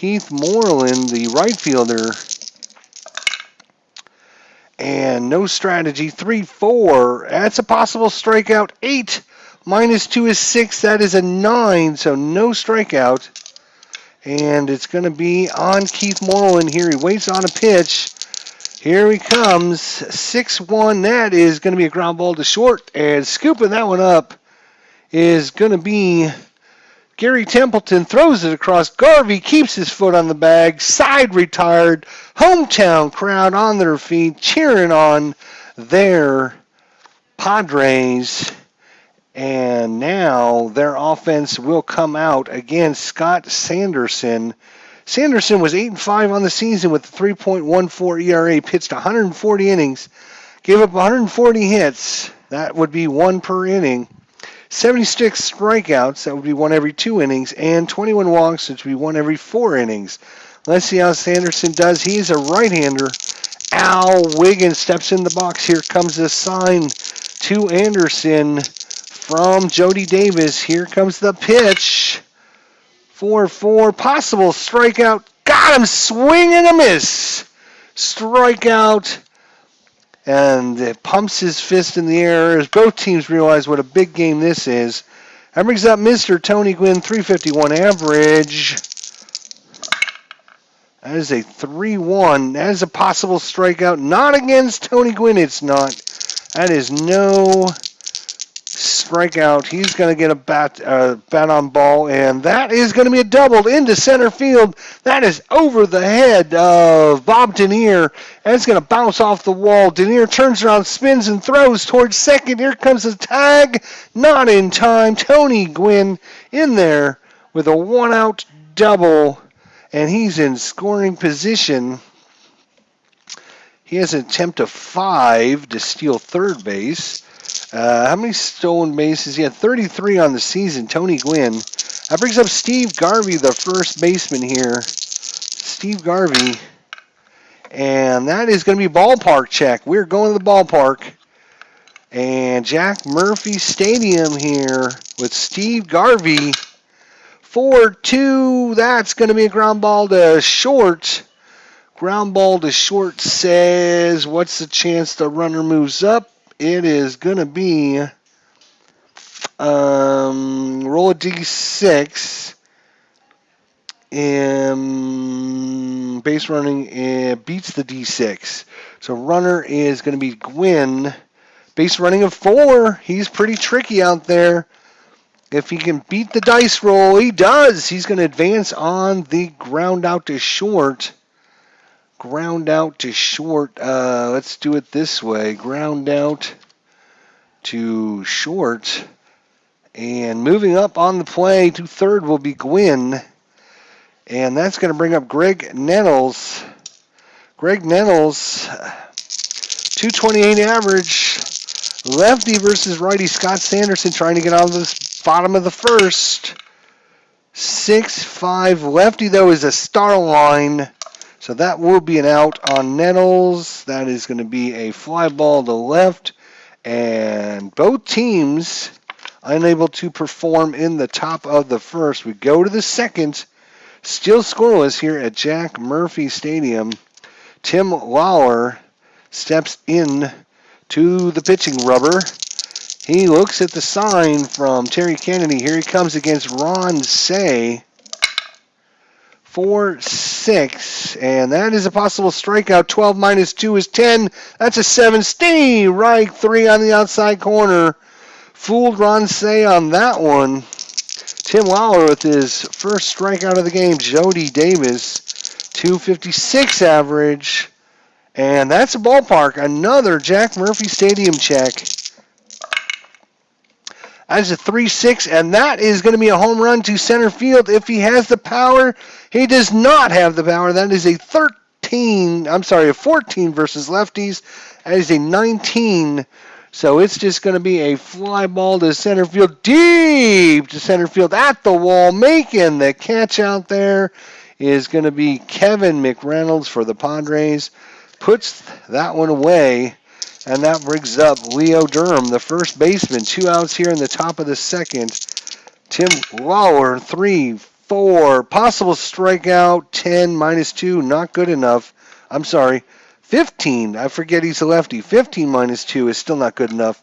Keith Moreland, the right fielder. And no strategy. 3-4. That's a possible strikeout. 8 minus 2 is 6. That is a 9. So no strikeout. And it's going to be on Keith Moreland here. He waits on a pitch. Here he comes. 6-1. That is going to be a ground ball to short. And scooping that one up is going to be Gary Templeton. Throws it across. Garvey keeps his foot on the bag. Side retired. Hometown crowd on their feet cheering on their Padres. And now their offense will come out against Scott Sanderson. Sanderson was 8-5 on the season with a 3.14 ERA, pitched 140 innings, gave up 140 hits. That would be 1 per inning. 76 strikeouts, that would be 1 every 2 innings, and 21 walks, which would be 1 every 4 innings. Let's see how Sanderson does. He's a right-hander. Al Wiggins steps in the box. Here comes the sign to Anderson from Jody Davis. Here comes the pitch. 4-4, possible strikeout. Got him, swing and a miss. Strikeout. And it pumps his fist in the air as both teams realize what a big game this is. That brings up Mr. Tony Gwynn, 351 average. That is a 3-1. That is a possible strikeout. Not against Tony Gwynn, it's not. That is no strikeout. He's going to get a bat on ball, and that is going to be a double into center field. That is over the head of Bob Denier, and it's going to bounce off the wall. Denier turns around, spins, and throws towards second. Here comes the tag. Not in time. Tony Gwynn in there with a one-out double, and he's in scoring position. He has an attempt of 5 to steal third base. How many stolen bases? He had 33 on the season, Tony Gwynn. That brings up Steve Garvey, the first baseman here. Steve Garvey. And that is going to be ballpark check. We're going to the ballpark. And Jack Murphy Stadium here with Steve Garvey. 4-2. That's going to be a ground ball to short. Ground ball to short says, what's the chance the runner moves up? It is going to be roll a D6. Base running beats the D6. So runner is going to be Gwynn. Base running of 4. He's pretty tricky out there. If he can beat the dice roll, he does. He's going to advance on the ground out to short. Ground out to short. Let's do it this way. Ground out to short. And moving up on the play to third will be Gwynn. And that's going to bring up Greg Nettles. Greg Nettles, 228 average. Lefty versus righty. Scott Sanderson trying to get out of the bottom of the first. 6-5. Lefty, though, is a star line. So that will be an out on Nettles. That is going to be a fly ball to left. And both teams unable to perform in the top of the first. We go to the second. Still scoreless here at Jack Murphy Stadium. Tim Lawler steps in to the pitching rubber. He looks at the sign from Terry Kennedy. Here he comes against Ron Say. 4-6, and that is a possible strikeout. 12 minus 2 is 10. That's a 7. Steve right 3 on the outside corner. Fooled Ron Say on that one. Tim Lawler with his first strikeout of the game. Jody Davis, 256 average. And that's a ballpark. Another Jack Murphy Stadium check. That's a 3-6, and that is going to be a home run to center field if he has the power. He does not have the power. That is a 14 versus lefties. That is a 19. So it's just going to be a fly ball to center field, deep to center field at the wall. Making the catch out there is going to be Kevin McReynolds for the Padres. Puts that one away. And that brings up Leo Durham, the first baseman. 2 outs here in the top of the second. Tim Lawler, 3 4. Possible strikeout, 10, -2, not good enough. I'm sorry, 15. I forget he's a lefty. 15 -2 is still not good enough.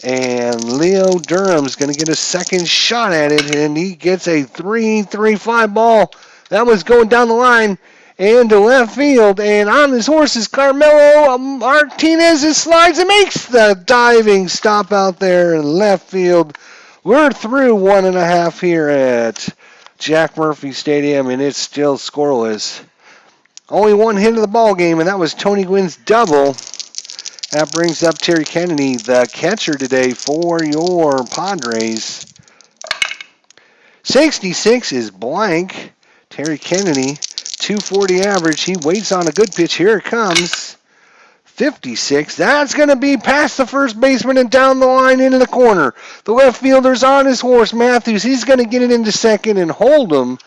And Leo Durham's going to get a second shot at it, and he gets a 3-3-5 ball. That was going down the line into left field, and on his horse is Carmelo Martinez. It slides and makes the diving stop out there in left field. We're through 1.5 here at Jack Murphy Stadium, and it's still scoreless. Only one hit of the ball game, and that was Tony Gwynn's double. That brings up Terry Kennedy, the catcher today for your Padres. 66 is blank. Terry Kennedy, 240 average. He waits on a good pitch. Here it comes. 56. That's going to be past the first baseman and down the line into the corner. The left fielder's on his horse, Matthews. He's going to get it into second and hold him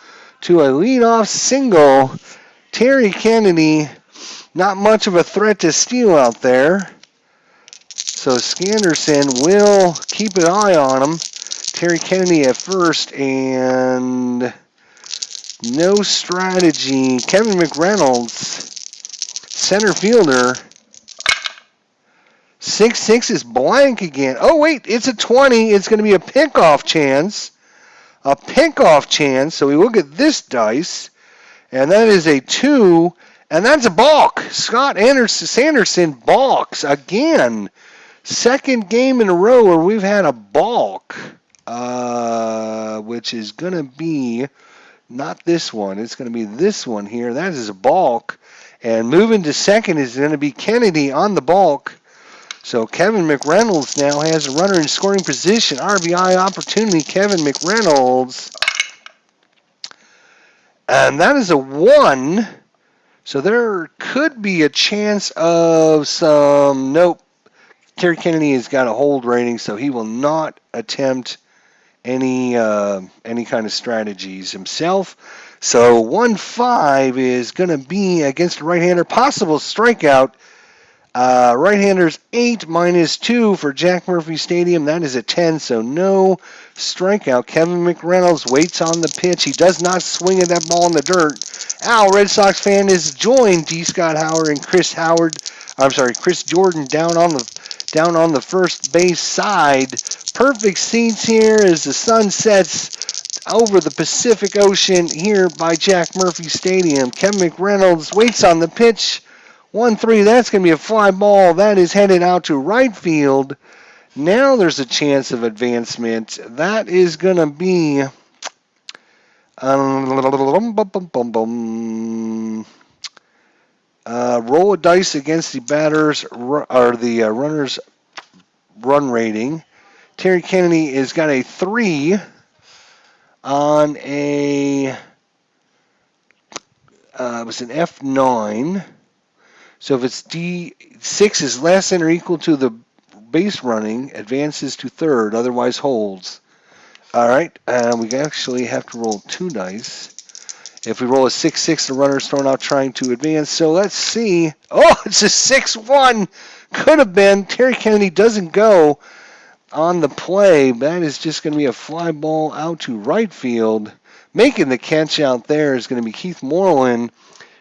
to a leadoff single. Terry Kennedy, not much of a threat to steal out there. So Skanderson will keep an eye on him. Terry Kennedy at first, and no strategy. Kevin McReynolds, center fielder. 6-6 is blank again. Oh, wait, it's a 20. It's going to be a pickoff chance. A pickoff chance. So we look at this dice, and that is a 2, and that's a balk. Scott Sanderson balks again. Second game in a row where we've had a balk, which is going to be not this one. It's going to be this one here. That is a balk. And moving to second is going to be Kennedy on the balk. So Kevin McReynolds now has a runner in scoring position. RBI opportunity, Kevin McReynolds. And that is a 1. So there could be a chance of some... Nope. Terry Kennedy has got a hold rating, so he will not attempt any kind of strategies himself. So 1-5 is going to be against a right-hander. Possible strikeout. Right-handers 8 -2 for Jack Murphy Stadium. That is a 10, so no strikeout. Kevin McReynolds waits on the pitch. He does not swing at that ball in the dirt. Red Sox fan is joined D. Scott Howard and Chris Jordan down on the first base side. Perfect seats here as the sun sets over the Pacific Ocean here by Jack Murphy Stadium. Kevin McReynolds waits on the pitch. 1-3, that's going to be a fly ball. That is headed out to right field. Now there's a chance of advancement. That is going to be... roll a dice against the batters or the runners' run rating. Terry Kennedy has got a 3 on a it was an F9. So if it's D6 is less than or equal to the base running, advances to third, otherwise holds. All right, we actually have to roll 2 dice. If we roll a 6-6, the runner's thrown out trying to advance. So let's see. Oh, it's a 6-1. Could have been. Terry Kennedy doesn't go on the play. That is just going to be a fly ball out to right field. Making the catch out there is going to be Keith Moreland.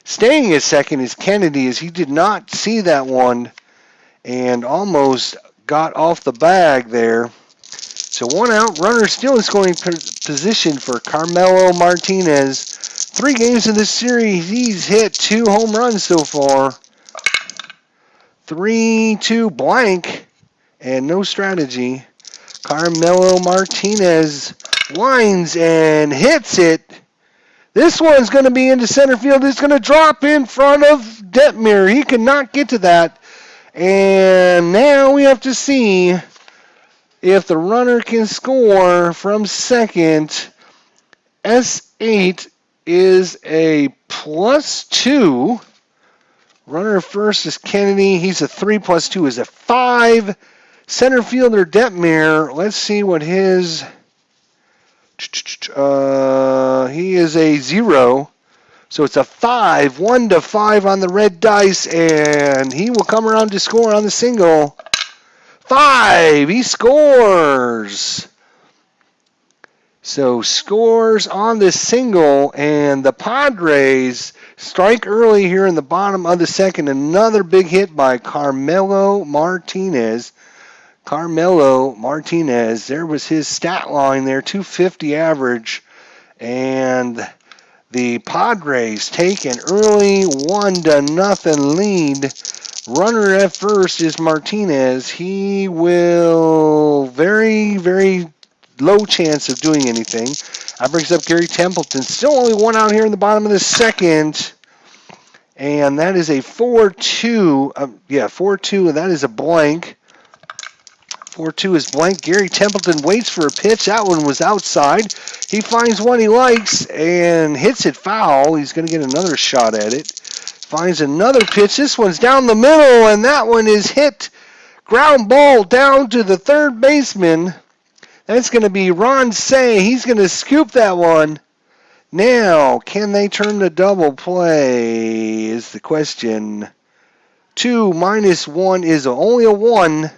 Staying at second is Kennedy, as he did not see that one and almost got off the bag there. So 1 out, runner still in scoring position for Carmelo Martinez. 3 games in this series, he's hit 2 home runs so far. 3-2 blank and no strategy. Carmelo Martinez winds and hits it. This one's going to be into center field. It's going to drop in front of Detmer. He cannot get to that. And now we have to see if the runner can score from second. S8 is a +2. Runner first is Kennedy. He's a 3 + 2 is a 5. Center fielder Detmer. Let's see what his... he is a 0. So it's a 5. 1-5 on the red dice. And he will come around to score on the single. 5. He scores. So scores on this single, and the Padres strike early here in the bottom of the second. Another big hit by Carmelo Martinez. Carmelo Martinez, there was his stat line there, 250 average. And the Padres take an early 1-0 lead. Runner at first is Martinez. He will very low chance of doing anything. That brings up Gary Templeton. Still only one out here in the bottom of the second. And that is a 4-2. 4-2, and that is a blank. 4-2 is blank. Gary Templeton waits for a pitch. That one was outside. He finds one he likes and hits it foul. He's going to get another shot at it. Finds another pitch. This one's down the middle, and that one is hit. Ground ball down to the third baseman. That's going to be Ron Say. He's going to scoop that one. Now, can they turn the double play is the question. 2 minus 1 is only a 1.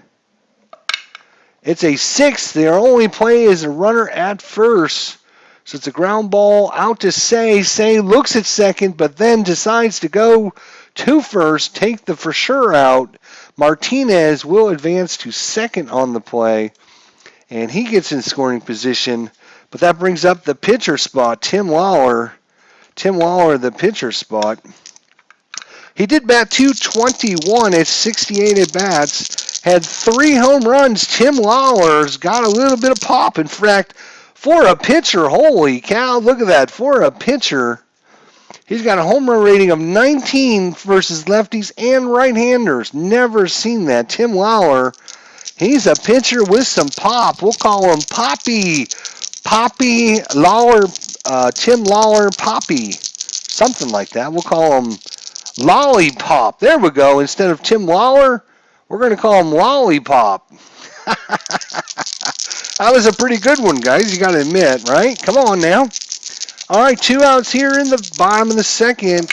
It's a 6. Their only play is a runner at first. So it's a ground ball out to Say. Say looks at second, but then decides to go to first, take the for sure out. Martinez will advance to second on the play, and he gets in scoring position. But that brings up the pitcher spot, Tim Lawler. Tim Lawler, the pitcher spot. He did bat .221 at 68 at-bats. Had 3 home runs. Tim Lawler's got a little bit of pop. In fact, for a pitcher, holy cow, look at that. For a pitcher, he's got a home run rating of 19 versus lefties and right-handers. Never seen that. Tim Lawler, he's a pitcher with some pop. We'll call him Poppy. Poppy Lawler, Tim Lawler Poppy. Something like that. We'll call him Lollipop. There we go. Instead of Tim Lawler, we're going to call him Lollipop. That was a pretty good one, guys. You got to admit, right? Come on now. All right, 2 outs here in the bottom of the second.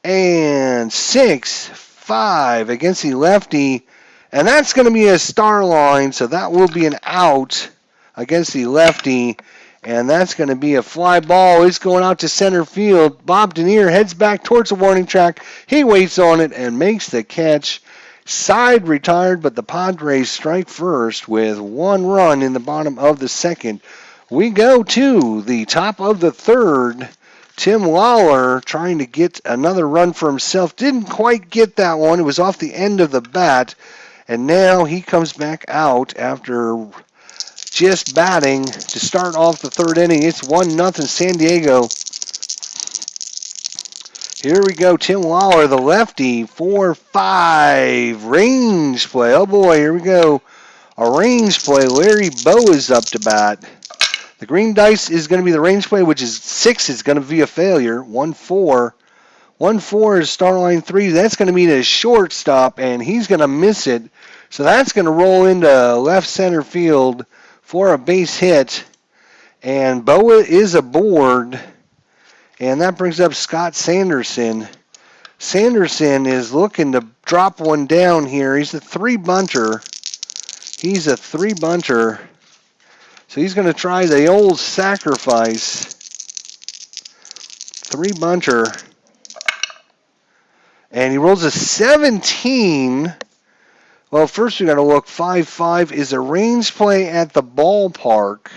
And 6-5 against the lefty. And that's going to be a star line, so that will be an out against the lefty. And that's going to be a fly ball. It's going out to center field. Bob Denier heads back towards the warning track. He waits on it and makes the catch. Side retired, but the Padres strike first with 1 run in the bottom of the second. We go to the top of the third. Tim Lawler trying to get another run for himself. Didn't quite get that one. It was off the end of the bat. And now he comes back out after just batting to start off the third inning. It's 1-0 San Diego. Here we go. Tim Lawler, the lefty, 4-5 range play. Oh boy, here we go. A range play. Larry Bow is up to bat. The green dice is going to be the range play, which is 6 is going to be a failure. 1-4. 1-4 is star line 3. That's going to be the shortstop, and he's going to miss it. So that's going to roll into left center field for a base hit. And Boa is aboard. And that brings up Scott Sanderson. Sanderson is looking to drop one down here. He's a 3-bunter. So he's going to try the old sacrifice. 3-bunter. And he rolls a 17. Well, first we got to look. 5-5 is a range play at the ballpark.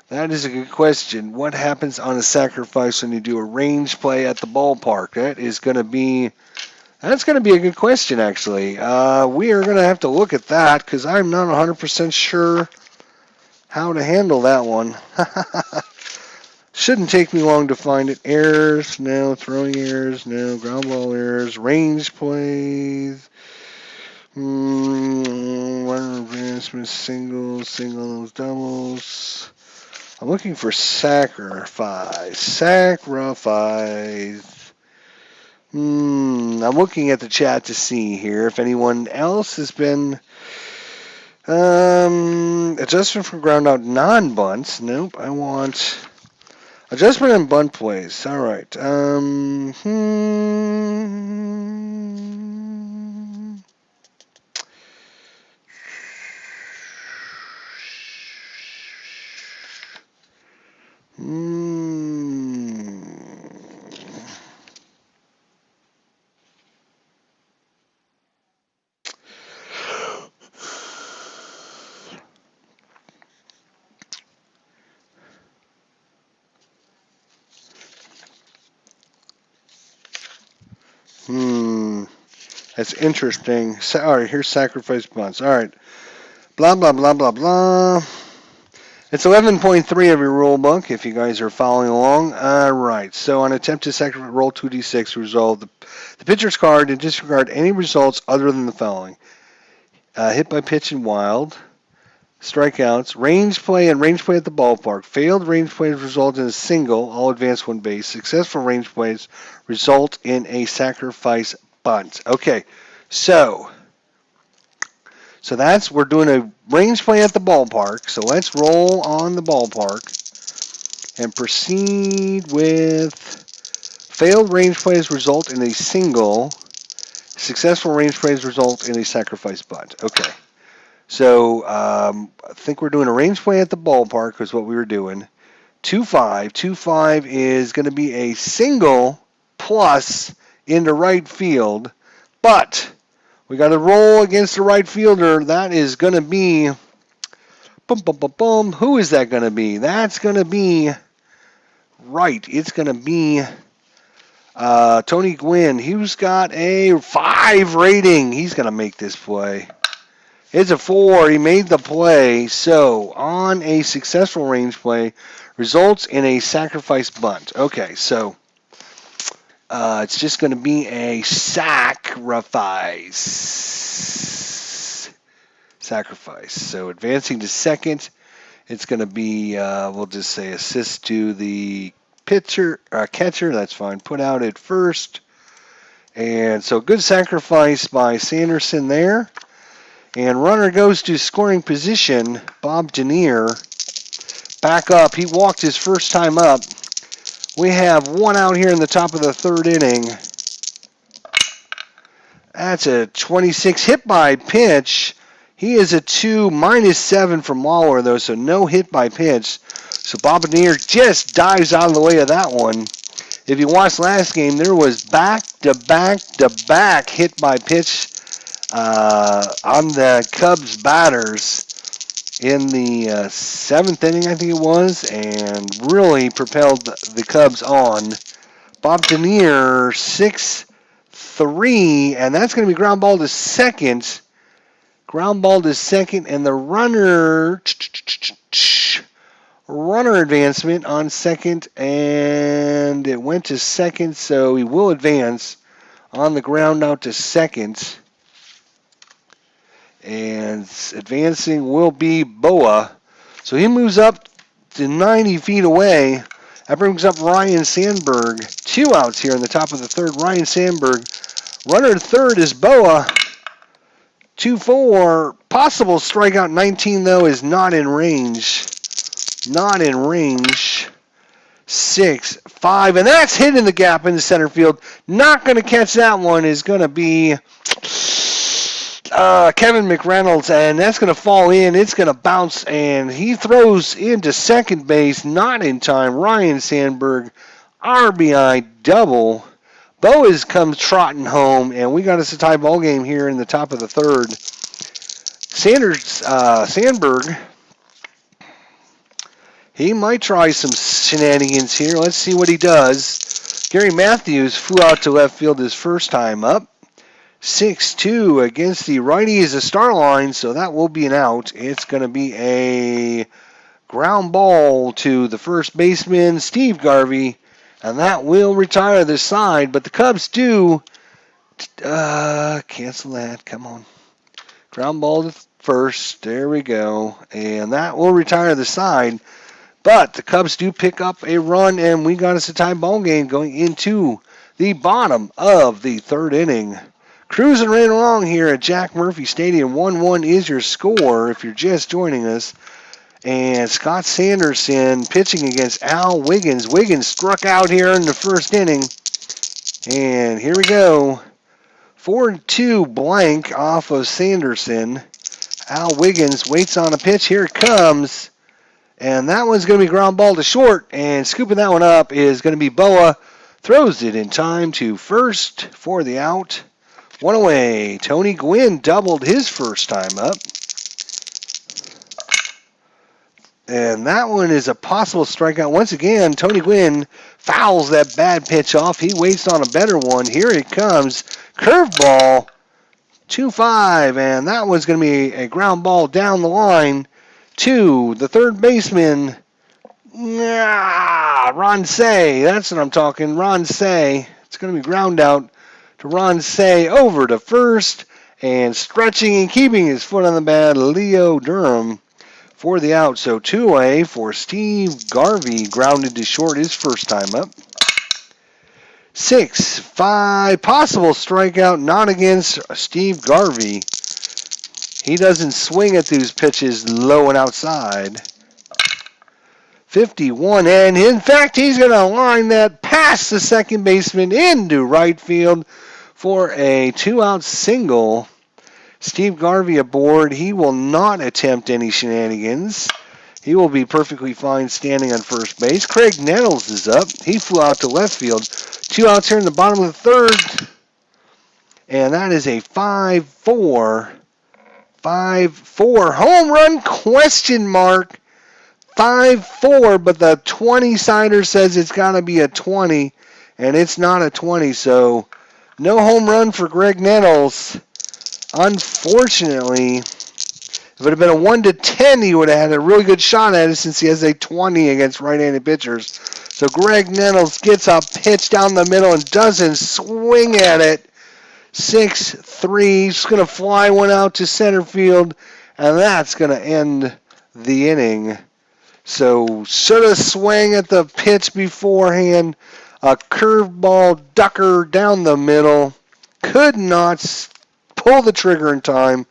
That is a good question. What happens on a sacrifice when you do a range play at the ballpark? That's going to be a good question, actually. We are going to have to look at that because I'm not 100% sure how to handle that one. Shouldn't take me long to find it. Errors, no. Throwing errors, no. Ground ball errors. Range plays. Runner advancement, singles, doubles. I'm looking for sacrifice. I'm looking at the chat to see here if anyone else has been Adjustment for ground out non-bunts. Nope, I want adjustment and bunt plays. All right. That's interesting. All right, here's sacrifice bunts. All right. Blah, blah, blah, blah, blah. It's 11.3 of your rule book, if you guys are following along. All right. So on attempt to sacrifice, roll 2d6, resolve the pitcher's card and disregard any results other than the following. Hit by pitch and wild. Strikeouts. Range play and range play at the ballpark. Failed range plays result in a single, all advance one base. Successful range plays result in a sacrifice bunt. Okay. So we're doing a range play at the ballpark. So let's roll on the ballpark and proceed with failed range plays result in a single. Successful range plays result in a sacrifice bunt. Okay. So I think we're doing a range play at the ballpark is what we were doing. 2-5. 2-5 is going to be a single plus into right field, but we got to roll against the right fielder. That is going to be, boom, boom, boom, boom. Who is that going to be? That's going to be, right, it's going to be Tony Gwynn. He's got a 5 rating. He's going to make this play. It's a 4. He made the play. So on a successful range play, results in a sacrifice bunt. Okay, so it's just going to be a sacrifice. So advancing to second, it's going to be, we'll just say assist to the catcher. That's fine. Put out at first. And so good sacrifice by Sanderson there. And runner goes to scoring position. Bob Denier back up. He walked his first time up. We have one out here in the top of the third inning. That's a 26 hit by pitch. He is a 2, -7 from Waller, though, so no hit by pitch. So Bob Denier just dives out of the way of that one. If you watched last game, there was back-to-back hit by pitch on the Cubs batters in the 7th inning, I think it was, and really propelled the Cubs on. Bob Denier, 6-3, and that's going to be ground ball to second. Ground ball to second, and the runner advancement on second, and it went to second, so he will advance on the ground out to second. And advancing will be Boa. So he moves up to 90 feet away. That brings up Ryan Sandberg. 2 outs here in the top of the third. Ryan Sandberg. Runner at third is Boa. 2-4. Possible strikeout 19, though, is not in range. Not in range. 6-5. And that's hitting the gap in the center field. Not going to catch that one is going to be Kevin McReynolds, and that's going to fall in. It's going to bounce, and he throws into second base, not in time. Ryan Sandberg, RBI double. Boas comes trotting home, and we got us a tie ball game here in the top of the third. Sandberg, he might try some shenanigans here. Let's see what he does. Gary Matthews flew out to left field his first time up. 6-2 against the righty is a star line, so that will be an out. It's going to be a ground ball to the first baseman, Steve Garvey, and that will retire the side. But the Cubs do cancel that. Come on. Ground ball to first. There we go. And that will retire the side. But the Cubs do pick up a run, and we got us a tie ball game going into the bottom of the third inning. Cruising right along here at Jack Murphy Stadium. 1-1 is your score if you're just joining us. And Scott Sanderson pitching against Al Wiggins. Wiggins struck out here in the first inning. And here we go. 4-2 blank off of Sanderson. Al Wiggins waits on a pitch. Here it comes. And that one's going to be ground ball to short. And scooping that one up is going to be Boa. Throws it in time to first for the out. One away. Tony Gwynn doubled his first time up. And that one is a possible strikeout. Once again, Tony Gwynn fouls that bad pitch off. He waits on a better one. Here it comes. Curveball. 2-5. And that one's going to be a ground ball down the line to the third baseman. Ron Say. That's what I'm talking. Ron Say. It's going to be ground out to Ron Say over to first. And stretching and keeping his foot on the bat, Leo Durham for the out. So 2-away for Steve Garvey, grounded to short his first time up. 6-5, possible strikeout, not against Steve Garvey. He doesn't swing at those pitches low and outside. 51, and in fact, he's going to line that past the second baseman into right field for a 2-out single. Steve Garvey aboard. He will not attempt any shenanigans. He will be perfectly fine standing on first base. Craig Nettles is up. He flew out to left field. 2 outs here in the bottom of the third. And that is a 5-4. 5-4 home run question mark. 5-4, but the 20-sider says it's got to be a 20, and it's not a 20, so no home run for Greg Nettles. Unfortunately, if it had been a 1-10, he would have had a really good shot at it since he has a 20 against right-handed pitchers. So Greg Nettles gets a pitch down the middle and doesn't swing at it. 6-3. He's going to fly one out to center field, and that's going to end the inning. So should have swung at the pitch beforehand. A curveball ducker down the middle. Could not pull the trigger in time,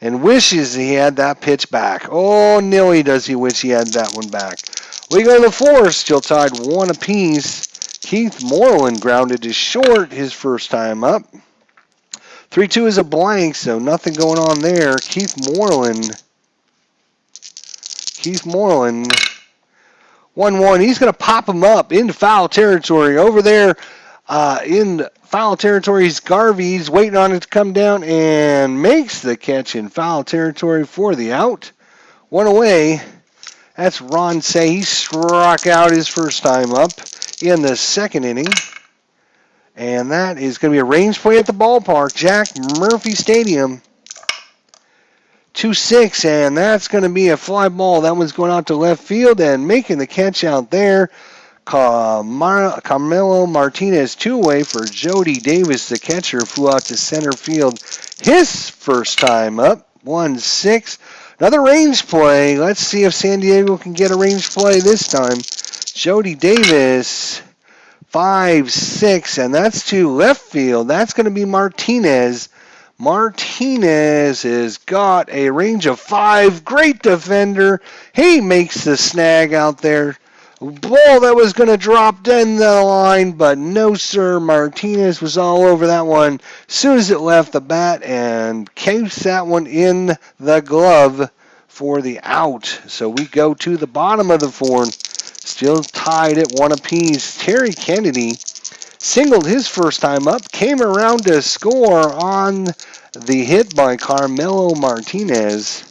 and wishes he had that pitch back. Oh, Nilly does he wish he had that one back. We go to the fourth, still tied 1 apiece. Keith Moreland grounded to short his first time up. 3-2 is a blank, so nothing going on there. Keith Moreland. 1-1. He's going to pop him up into foul territory. Over there in foul territory is Garvey. He's waiting on it to come down and makes the catch in foul territory for the out. 1 away. That's Ron Say. He struck out his first time up in the second inning. And that is going to be a range play at the ballpark, Jack Murphy Stadium. 2-6, and that's going to be a fly ball. That one's going out to left field, and making the catch out there, Carmelo Martinez 2-away for Jody Davis, the catcher, flew out to center field his first time up. 1-6. Another range play. Let's see if San Diego can get a range play this time. Jody Davis, 5-6, and that's to left field. That's going to be Martinez. Martinez has got a range of 5. Great defender. He makes the snag out there. Ball that was going to drop down the line, but no, sir. Martinez was all over that one as soon as it left the bat and keeps that one in the glove for the out. So we go to the bottom of the fourth, still tied at 1 apiece. Terry Kennedy singled his first time up, came around to score on the hit by Carmelo Martinez.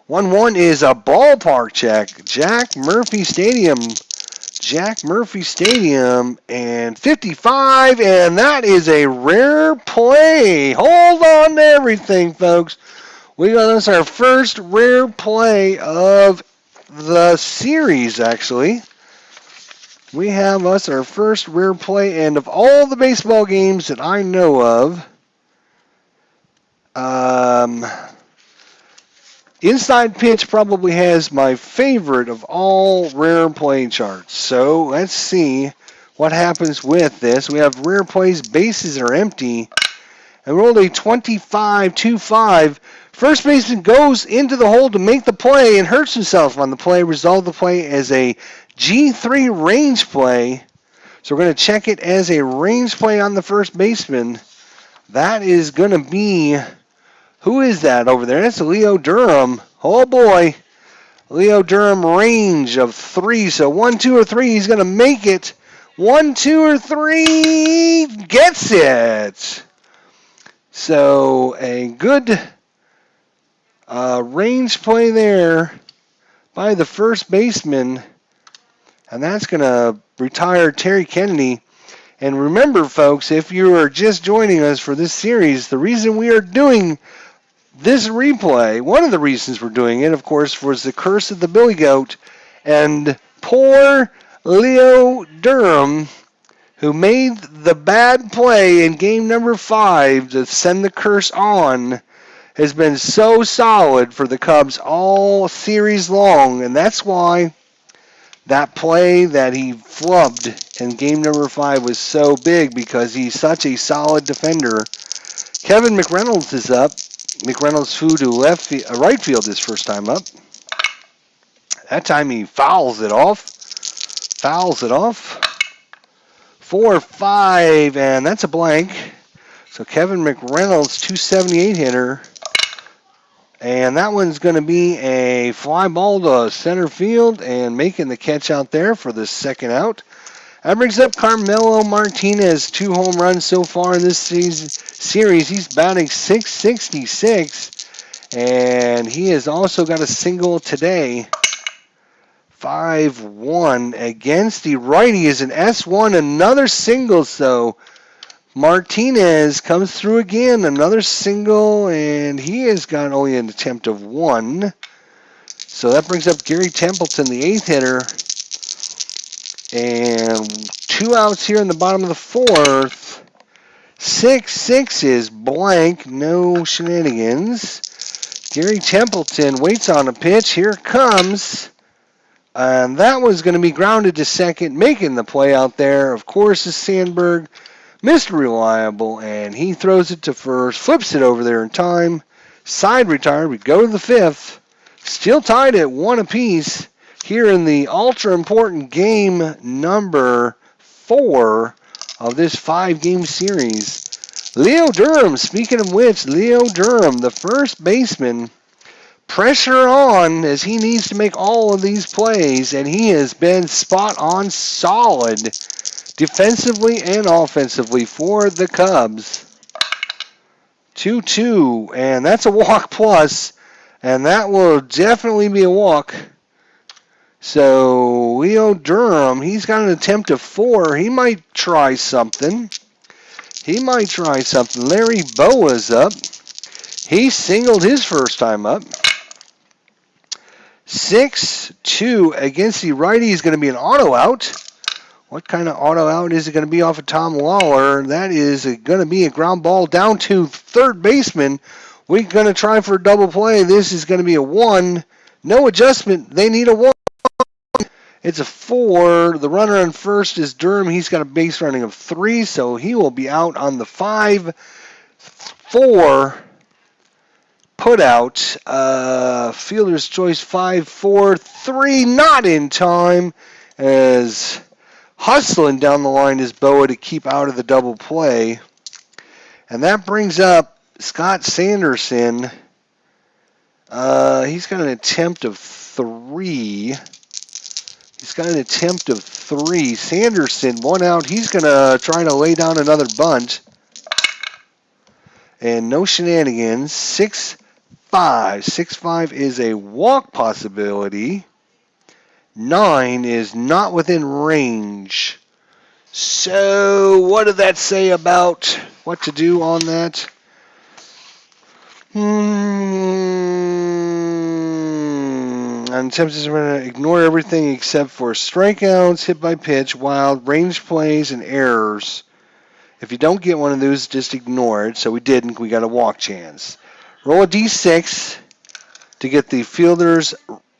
1-1 is a ballpark check. Jack Murphy Stadium, and 55, and that is a rare play. Hold on to everything, folks. We got us our first rare play of the series, actually. We have us our first rare play, and of all the baseball games that I know of, Inside Pitch probably has my favorite of all rare play charts. So let's see what happens with this. We have rare plays, bases are empty, and rolled a 25-2-5. First baseman goes into the hole to make the play and hurts himself on the play. Resolve the play as a G3 range play. So we're going to check it as a range play on the first baseman. That is going to be, who is that over there? That's Leo Durham. Oh boy. Leo Durham range of 3. So 1, 2, or 3. He's going to make it. 1, 2, or 3. Gets it. So a good range play there by the first baseman. And that's going to retire Terry Kennedy. And remember, folks, if you are just joining us for this series, the reason we are doing this replay, one of the reasons we're doing it, of course, was the curse of the Billy Goat. And poor Leo Durham, who made the bad play in game number 5 to send the curse on, has been so solid for the Cubs all series long. And that's why that play that he flubbed in game number 5 was so big, because he's such a solid defender. Kevin McReynolds is up. McReynolds flew to right field his first time up. That time he fouls it off. 4-5, and that's a blank. So Kevin McReynolds, 278 hitter. And that one's going to be a fly ball to center field, and making the catch out there for the second out. That brings up Carmelo Martinez, 2 home runs so far in this series. He's batting .666, and he has also got a single today. 5-1 against the righty is an S1, another single. So Martinez comes through again, another single, and he has got only an attempt of 1. So that brings up Gary Templeton, the 8th hitter. And 2 outs here in the bottom of the 4th. 6-6 is blank, no shenanigans. Gary Templeton waits on a pitch. Here it comes. And that was going to be grounded to second, making the play out there. Of course, is Sandberg, Mr. Reliable, and he throws it to first, flips it over there in time. Side retired. We go to the 5th. Still tied at 1 apiece here in the ultra-important game number 4 of this 5-game series. Leo Durham, speaking of which, Leo Durham, the first baseman, pressure on as he needs to make all of these plays, and he has been spot on solid defensively and offensively for the Cubs. 2-2, and that's a walk plus, and that will definitely be a walk. So Leo Durham, he's got an attempt of 4. He might try something. Larry Boa's up. He singled his first time up. 6-2 against the righty is going to be an auto out. What kind of auto out is it going to be off of Tom Lawler? That is going to be a ground ball down to third baseman. We're going to try for a double play. This is going to be a 1. No adjustment. They need a 1. It's a 4. The runner on first is Durham. He's got a base running of 3, so he will be out on the 5-4 put out. Fielder's choice 5-4-3, not in time, as hustling down the line is Boa to keep out of the double play. And that brings up Scott Sanderson. He's got an attempt of 3. Sanderson, 1 out. He's going to try to lay down another bunt. And no shenanigans. 6-5. 6-5 is a walk possibility. 9 is not within range. So what did that say about what to do on that? On Tempest, we're going to ignore everything except for strikeouts, hit by pitch, wild, range plays, and errors. If you don't get one of those, just ignore it. So we didn't. We got a walk chance. Roll a D6 to get the fielders.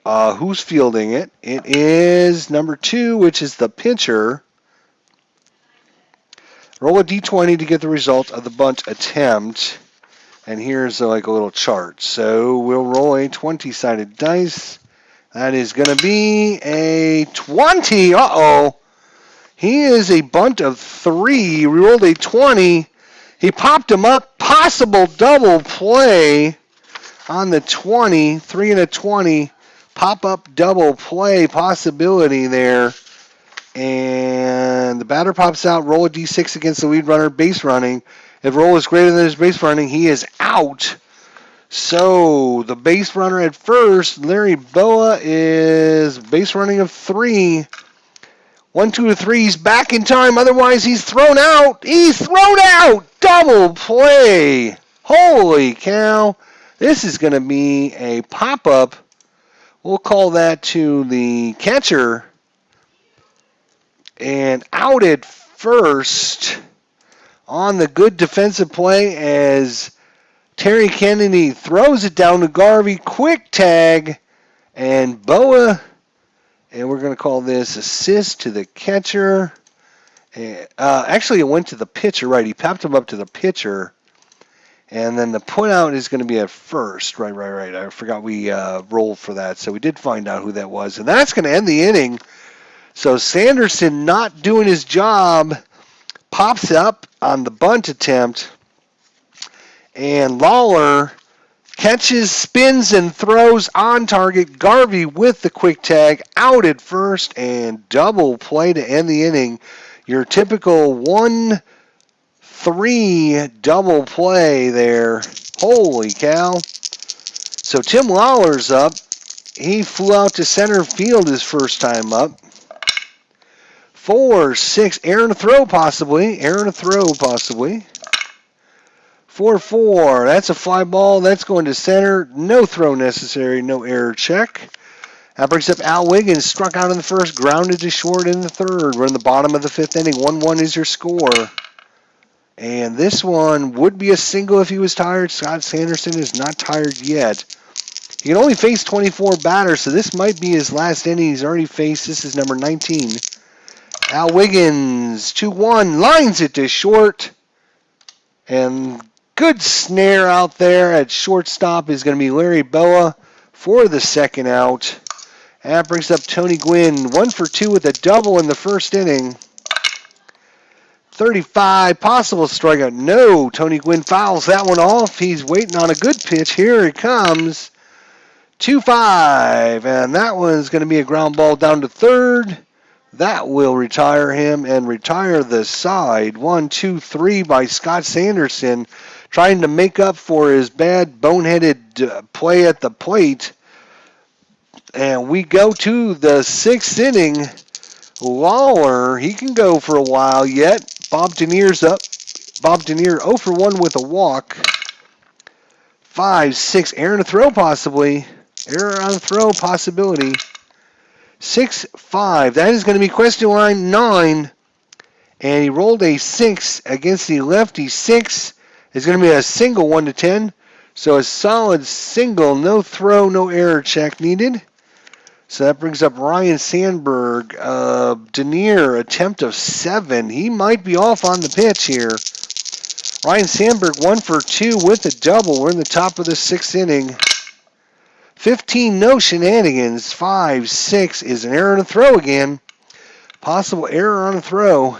Who's fielding it? It is number 2, which is the pitcher. Roll a d20 to get the result of the bunt attempt. And here's like a little chart. So we'll roll a 20-sided dice. That is going to be a 20. Uh-oh. He is a bunt of 3. We rolled a 20. He popped him up. Possible double play on the 20. 3 and a 20. Pop-up double play possibility there. And the batter pops out. Roll a d6 against the lead runner. Base running. If roll is greater than his base running, he is out. So the base runner at first, Larry Boa, is base running of 3. 1, 2, 3. He's back in time. Otherwise, he's thrown out. He's thrown out. Double play. Holy cow. This is going to be a pop-up. We'll call that to the catcher. And out at first on the good defensive play as Terry Kennedy throws it down to Garvey. Quick tag. And Boa. And we're going to call this assist to the catcher. Actually, it went to the pitcher, right? He popped him up to the pitcher. And then the put out is going to be at first. Right. I forgot we rolled for that. So we did find out who that was. And that's going to end the inning. So Sanderson not doing his job. Pops up on the bunt attempt. And Lawler catches, spins, and throws on target. Garvey with the quick tag out at first and double play to end the inning. Your typical 1-3 double play there. Holy cow. So Tim Lawler's up. He flew out to center field his first time up. 4-6. Error to throw possibly. 4-4. That's a fly ball. That's going to center. No throw necessary. No error check. That brings up Al Wiggins. Struck out in the first. Grounded to short in the third. We're in the bottom of the 5th inning. 1-1 is your score. And this one would be a single if he was tired. Scott Sanderson is not tired yet. He can only face 24 batters, so this might be his last inning. He's already faced. This is number 19. Al Wiggins, 2-1. Lines it to short. And good snare out there at shortstop is going to be Larry Boa for the second out. And that brings up Tony Gwynn, 1 for 2 with a double in the first inning. 35, possible strikeout. No, Tony Gwynn fouls that one off. He's waiting on a good pitch. Here it comes. 2-5, and that one's going to be a ground ball down to third. That will retire him and retire the side. 1-2-3 by Scott Sanderson, trying to make up for his bad boneheaded play at the plate. And we go to the 6th inning. Lawler, he can go for a while yet. Bob Denier's up. Bob Denier 0 for 1 with a walk. 5-6, error to throw possibly. Error on throw possibility. 6-5. That is going to be question line 9. And he rolled a 6 against the lefty. 6 is going to be a single 1-10. So a solid single. No throw, no error check needed. So that brings up Ryan Sandberg. Denier, attempt of 7. He might be off on the pitch here. Ryan Sandberg 1 for 2 with a double. We're in the top of the 6th inning. 15, no shenanigans. 5-6 is an error on a throw again. Possible error on a throw.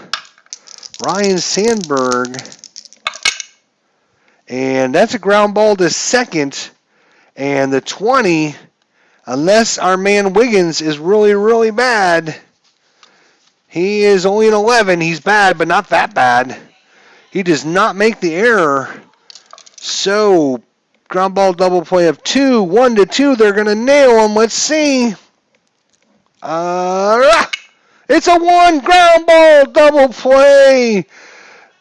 Ryan Sandberg. And that's a ground ball to second. And the 20, unless our man Wiggins is really, really bad. He is only an 11. He's bad, but not that bad. He does not make the error. So, ground ball double play of 2, 1-2. They're going to nail him. Let's see. It's a 1 ground ball double play.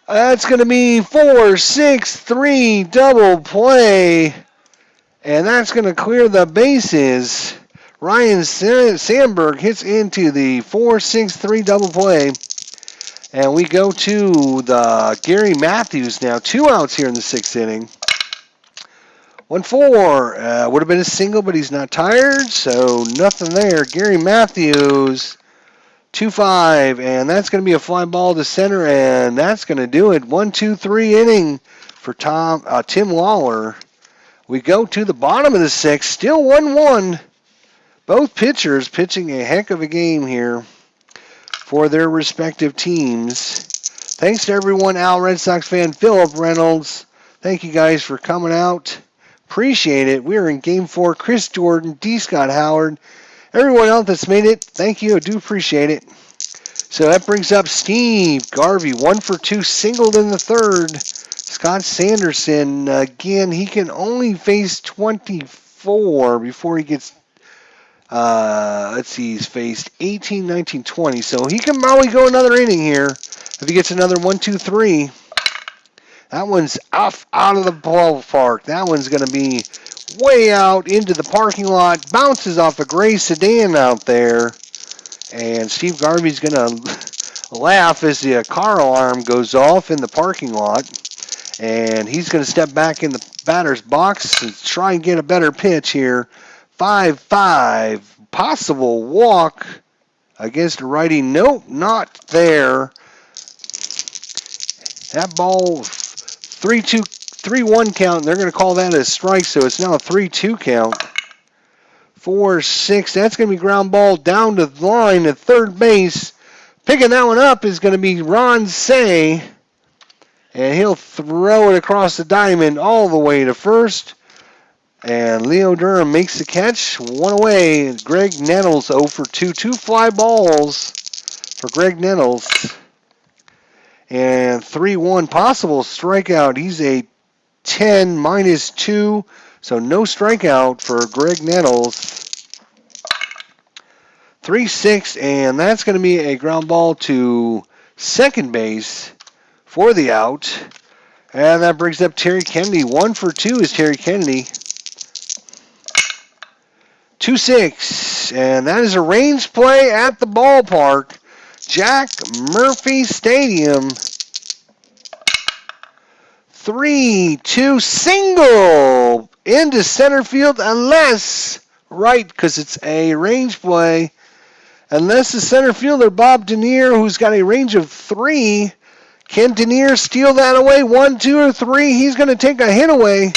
That's going to be 4-6-3 double play. And that's going to clear the bases. Ryan Sandberg hits into the 4-6-3 double play. And we go to the Gary Matthews now. 2 outs here in the 6th inning. 1-4. Would have been a single, but he's not tired, so nothing there. Gary Matthews 2-5, and that's going to be a fly ball to center, and that's going to do it. 1-2-3 inning for Tim Lawler. We go to the bottom of the sixth, still 1-1. Both pitchers pitching a heck of a game here for their respective teams. Thanks to everyone, Al Red Sox fan, Philip Reynolds. Thank you guys for coming out. Appreciate it. We're in Game 4. Chris Jordan, D. Scott Howard. Everyone else that's made it, thank you. I do appreciate it. So that brings up Steve Garvey, 1 for 2, singled in the third. Scott Sanderson, again, he can only face 24 before he gets, let's see, he's faced 18, 19, 20. So he can probably go another inning here if he gets another 1, 2, 3. That one's out of the ballpark. That one's going to be way out into the parking lot. Bounces off a gray sedan out there. And Steve Garvey's going to laugh as the car alarm goes off in the parking lot. And he's going to step back in the batter's box and try and get a better pitch here. 5-5. Possible walk against a righty. Nope, not there. That ball, 3-2, 3-1 count. They're going to call that a strike, so it's now a 3-2 count. 4-6. That's going to be ground ball down to the line at third base. Picking that one up is going to be Ron Say. And he'll throw it across the diamond all the way to first. And Leo Durham makes the catch. One away. Greg Nettles 0 for 2. 2 fly balls for Greg Nettles. And 3-1 possible strikeout. He's a 10 -2. So no strikeout for Greg Nettles. 3-6. And that's going to be a ground ball to second base for the out. And that brings up Terry Kennedy. 1 for 2 is Terry Kennedy. 2-6. And that is a range play at the ballpark. Jack Murphy Stadium. 3-2 single into center field unless, right, because it's a range play, unless the center fielder, Bob Denier, who's got a range of 3, can Denier steal that away? 1, 2, or 3? He's going to take a hit away.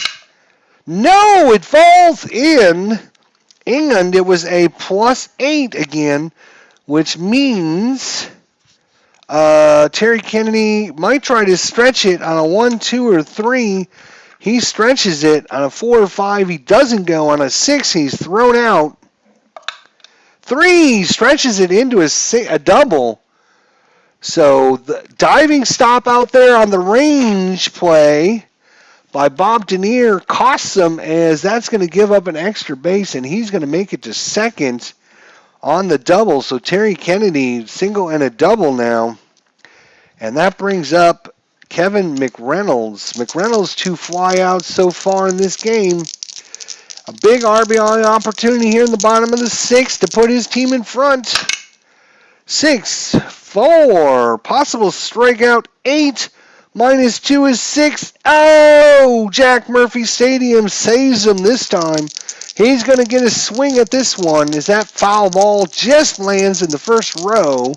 No, it falls in. And it was a +8 again, which means Terry Kennedy might try to stretch it on a 1, 2, or 3. He stretches it on a 4 or 5. He doesn't go. On a 6, he's thrown out. 3 stretches it into a double. So the diving stop out there on the range play by Bob Denier costs him, as that's going to give up an extra base, and he's going to make it to second on the double. So Terry Kennedy, single and a double now. And that brings up Kevin McReynolds. McReynolds 2 flyouts so far in this game. A big RBI opportunity here in the bottom of the 6th to put his team in front. 6-4. Possible strikeout. 8 -2 is 6. Oh! Jack Murphy Stadium saves him this time. He's going to get a swing at this one as that foul ball just lands in the first row.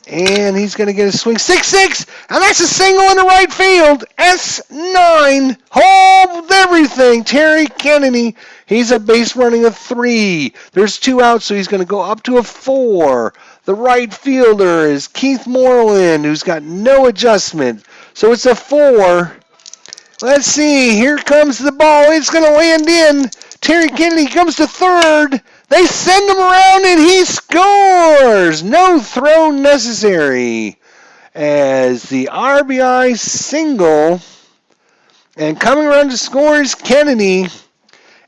And he's going to get a swing. 6-6! And that's a single into right field. S9 holds everything. Terry Kennedy, he's a base running of 3. There's 2 outs, so he's going to go up to a 4. The right fielder is Keith Moreland, who's got no adjustment. So it's a 4. Let's see. Here comes the ball. It's going to land in. Terry Kennedy comes to third. They send him around, and he scores. No throw necessary. As the RBI single. And coming around to score is Kennedy.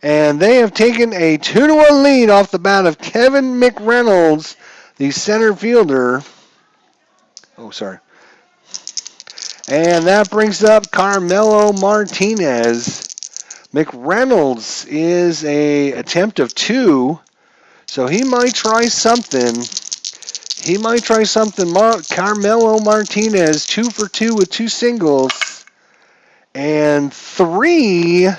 And they have taken a 2-1 lead off the bat of Kevin McReynolds, the center fielder. Oh, sorry. And that brings up Carmelo Martinez. McReynolds is a attempt of 2, so he might try something. Carmelo Martinez, 2 for 2 with 2 singles. And 3,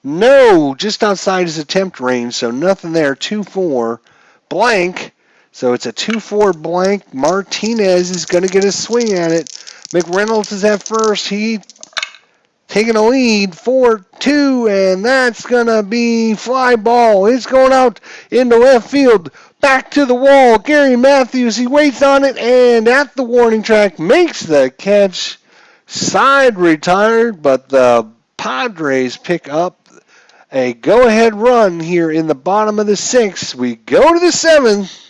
no, just outside his attempt range, so nothing there. 2-4. Blank. So it's a 2-4 blank. Martinez is going to get a swing at it. McReynolds is at first. He taking a lead, 4-2, and that's going to be fly ball. It's going out into left field. Back to the wall. Gary Matthews, he waits on it, and at the warning track, makes the catch. Side retired, but the Padres pick up a go-ahead run here in the bottom of the 6th. We go to the 7th,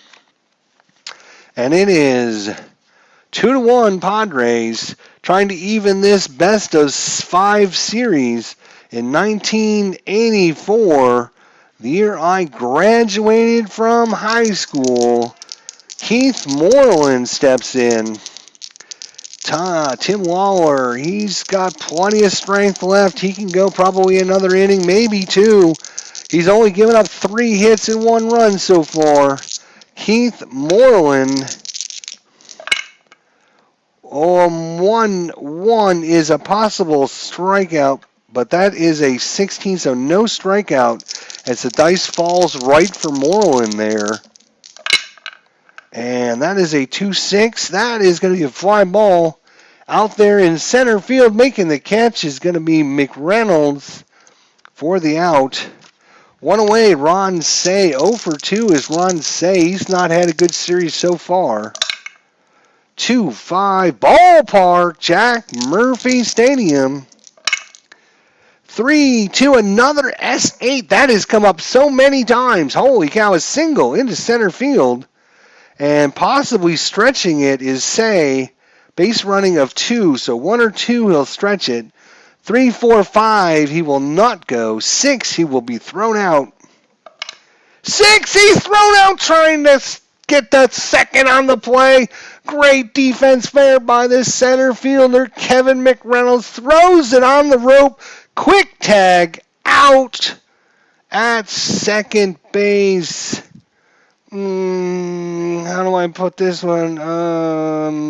and it is 2-1 Padres, trying to even this best of 5 series. In 1984, the year I graduated from high school, Keith Moreland steps in. Tim Lawler, he's got plenty of strength left. He can go probably another inning, maybe 2. He's only given up 3 hits and 1 run so far. Keith Moreland. 1-1 is a possible strikeout, but that is a 16, so no strikeout as the dice falls right for Moreland there. And that is a 2-6. That is going to be a fly ball. Out there in center field making the catch is going to be McReynolds for the out. One away, Ron Say. 0 for 2 is Ron Say. He's not had a good series so far. 2-5 ballpark, Jack Murphy Stadium. 3-2, another S8. That has come up so many times. Holy cow, a single into center field. And possibly stretching it is Say. Base running of 2, so 1 or 2 he'll stretch it. 3, 4, 5 he will not go. 6 he will be thrown out. 6 he's thrown out trying to get that second on the play. Great defense there by this center fielder. Kevin McReynolds throws it on the rope. Quick tag out at second base. How do I put this one?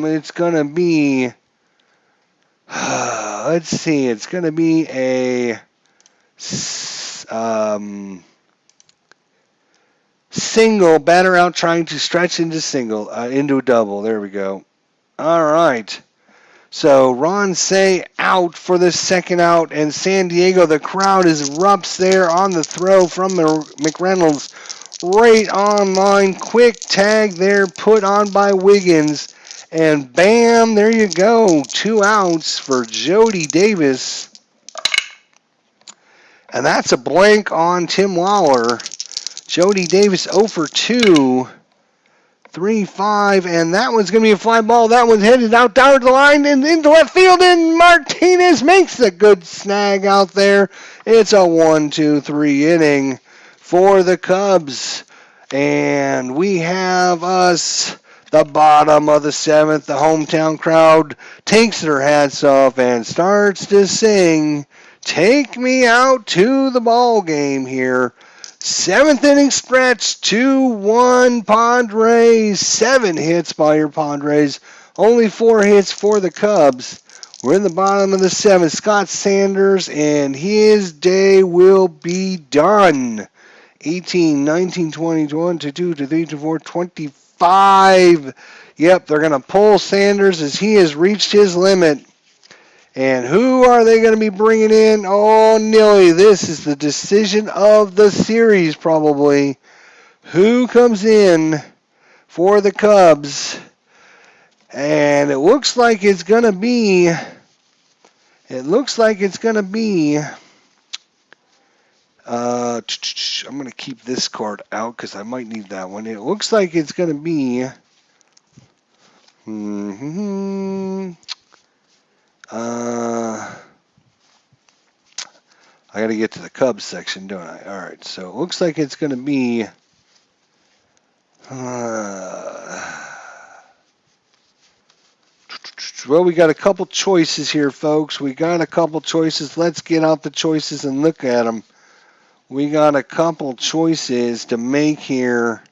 It's going to be, let's see, it's going to be a single, batter out trying to stretch into single, into a double. There we go. All right. So Ron Say out for the second out, and San Diego, the crowd erupts there on the throw from McReynolds. Right on line, quick tag there put on by Wiggins, and bam, there you go. 2 outs for Jody Davis. And that's a blank on Tim Lawler. Jody Davis 0 for 2. 3-5, and that one's going to be a fly ball. That one's headed out down the line and into left field, and Martinez makes a good snag out there. It's a 1-2-3 inning for the Cubs. And we have us, the bottom of the 7th. The hometown crowd takes their hats off and starts to sing, "Take Me Out to the Ball Game" here. 7th inning stretch, 2-1 Padres. 7 hits by your Padres. Only 4 hits for the Cubs. We're in the bottom of the 7th. Scott Sanders, and his day will be done. 18, 19, 20, 21, 22, 23, 24, 25. Yep, they're going to pull Sanders as he has reached his limit. And who are they going to be bringing in? Oh, Nilly, this is the decision of the series probably. Who comes in for the Cubs? And it looks like it's going to be, I'm going to keep this card out because I might need that one. It looks like it's going to be, I got to get to the Cubs section, don't I? All right, so it looks like it's going to be, well, we got a couple choices here, folks. We got a couple choices. Let's get out the choices and look at them. We got a couple choices to make here.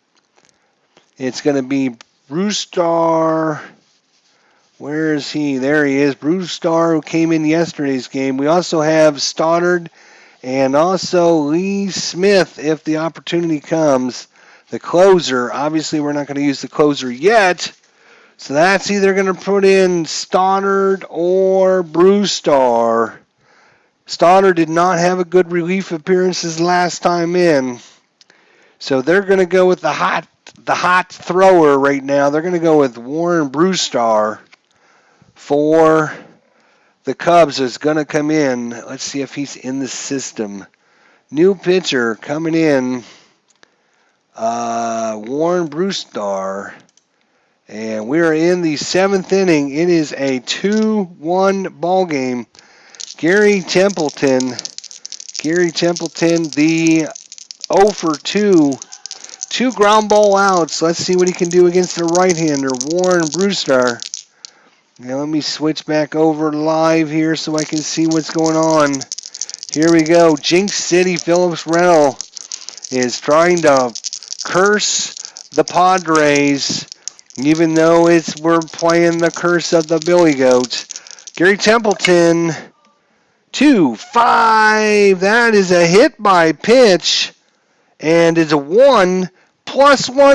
It's going to be Brewstar. Where is he? There he is. Brewstar, who came in yesterday's game. We also have Stoddard and also Lee Smith if the opportunity comes. the closer. Obviously, we're not going to use the closer yet. So that's either going to put in Stoddard or Brewstar. Stoddard did not have a good relief appearance his last time in. So they're going to go with the hot thrower right now. They're going to go with Warren Brewstar for the Cubs is going to come in. Let's see if he's in the system. New pitcher coming in, Warren Brewstar. And we are in the 7th inning. It is a 2-1 ball game. Gary Templeton, the 0 for 2. 2 ground ball outs. Let's see what he can do against the right-hander, Warren Brewstar. Now let me switch back over live here so I can see what's going on. Here we go. Jinx City Phillips Rental is trying to curse the Padres, even though we're playing the curse of the Billy Goats. Gary Templeton, 2-5. That is a hit by pitch, and it's a 1+1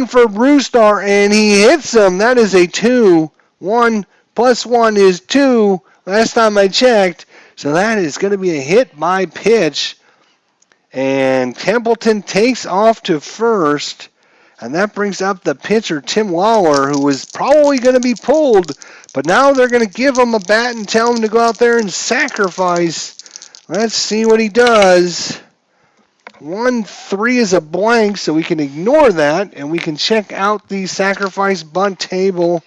for Brewstar, and he hits him. That is a 2. 1 + 1 is 2. Last time I checked. So that is going to be a hit by pitch. And Templeton takes off to first. And that brings up the pitcher, Tim Lawler, who was probably going to be pulled. But now they're going to give him a bat and tell him to go out there and sacrifice. Let's see what he does. 1-3 is a blank, so we can ignore that. And we can check out the sacrifice bunt table.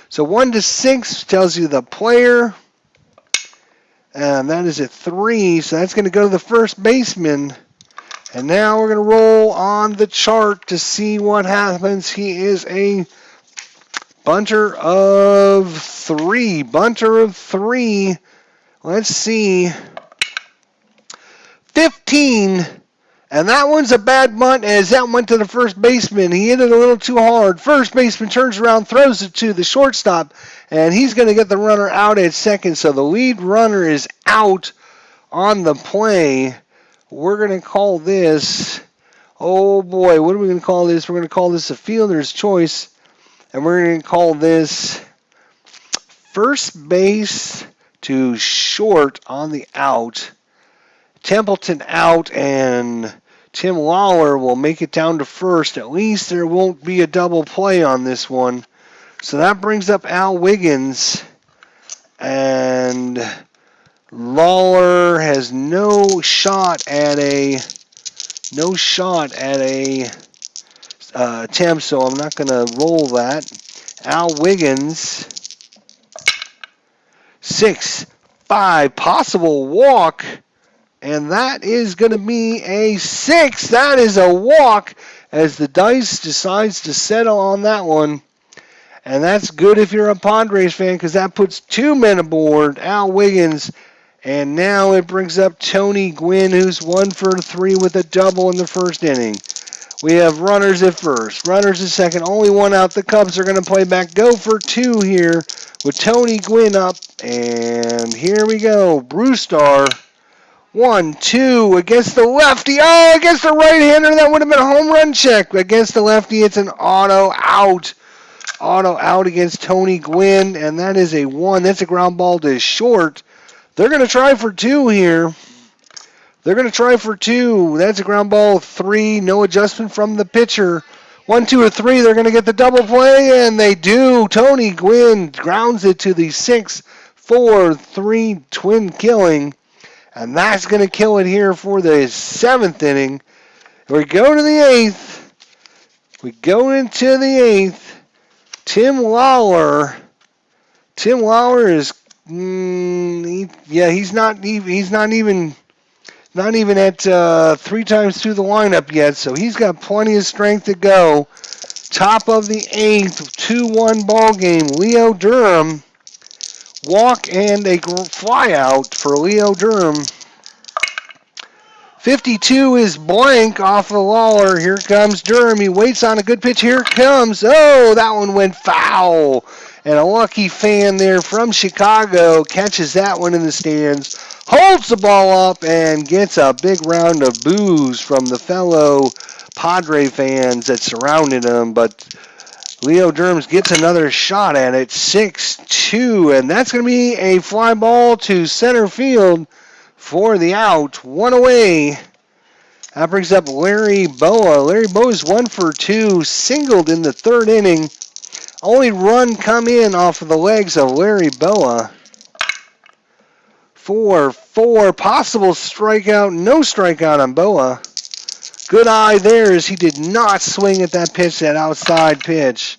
So 1-6 tells you the player. And that is a 3, so that's going to go to the first baseman. And now we're going to roll on the chart to see what happens. He is a bunter of 3. Let's see. 15. And that one's a bad bunt as that went to the first baseman. He hit it a little too hard. First baseman turns around, throws it to the shortstop, and he's going to get the runner out at second. So the lead runner is out on the play. We're going to call this, oh boy, what are we going to call this? We're going to call this a fielder's choice, and we're going to call this first base to short on the out. Templeton out, and Tim Lawler will make it down to first. At least there won't be a double play on this one. So that brings up Al Wiggins, and Lawler has no shot at a attempt, so I'm not going to roll that. Al Wiggins, 6-5, possible walk. And that is going to be a 6. That is a walk as the dice decides to settle on that one. And that's good if you're a Padres fan because that puts 2 men aboard, Al Wiggins. And now it brings up Tony Gwynn, who's 1 for 3 with a double in the first inning. We have runners at first, runners at second, only 1 out. The Cubs are going to play back. Go for 2 here with Tony Gwynn up. And here we go. Brewstar. 1-2 against the lefty. Oh, against the right-hander. That would have been a home run check. Against the lefty, it's an auto out. Auto out against Tony Gwynn, and that is a 1. That's a ground ball to short. They're going to try for 2 here. That's a ground ball 3. No adjustment from the pitcher. 1, 2, or 3. They're going to get the double play, and they do. Tony Gwynn grounds it to the 6-4-3 twin killing. And that's going to kill it here for the 7th inning. We go to the 8th. We go into the 8th. Tim Lawler is, he's not even at 3 times through the lineup yet. So he's got plenty of strength to go. Top of the 8th, 2-1 ball game. Leo Durham. Walk and a fly out for Leo Durham. 52 is blank off of Lawler. Here comes Durham. He waits on a good pitch. Here it comes. Oh, that one went foul. And a lucky fan there from Chicago catches that one in the stands, holds the ball up, and gets a big round of boos from the fellow Padre fans that surrounded him, but Leo Durham gets another shot at it, 6-2, and that's going to be a fly ball to center field for the out, one away. That brings up Larry Boa. Larry Boa is 1 for 2, singled in the third inning. Only run come in off of the legs of Larry Boa. 4-4, possible strikeout, no strikeout on Boa. Good eye there as he did not swing at that pitch, that outside pitch.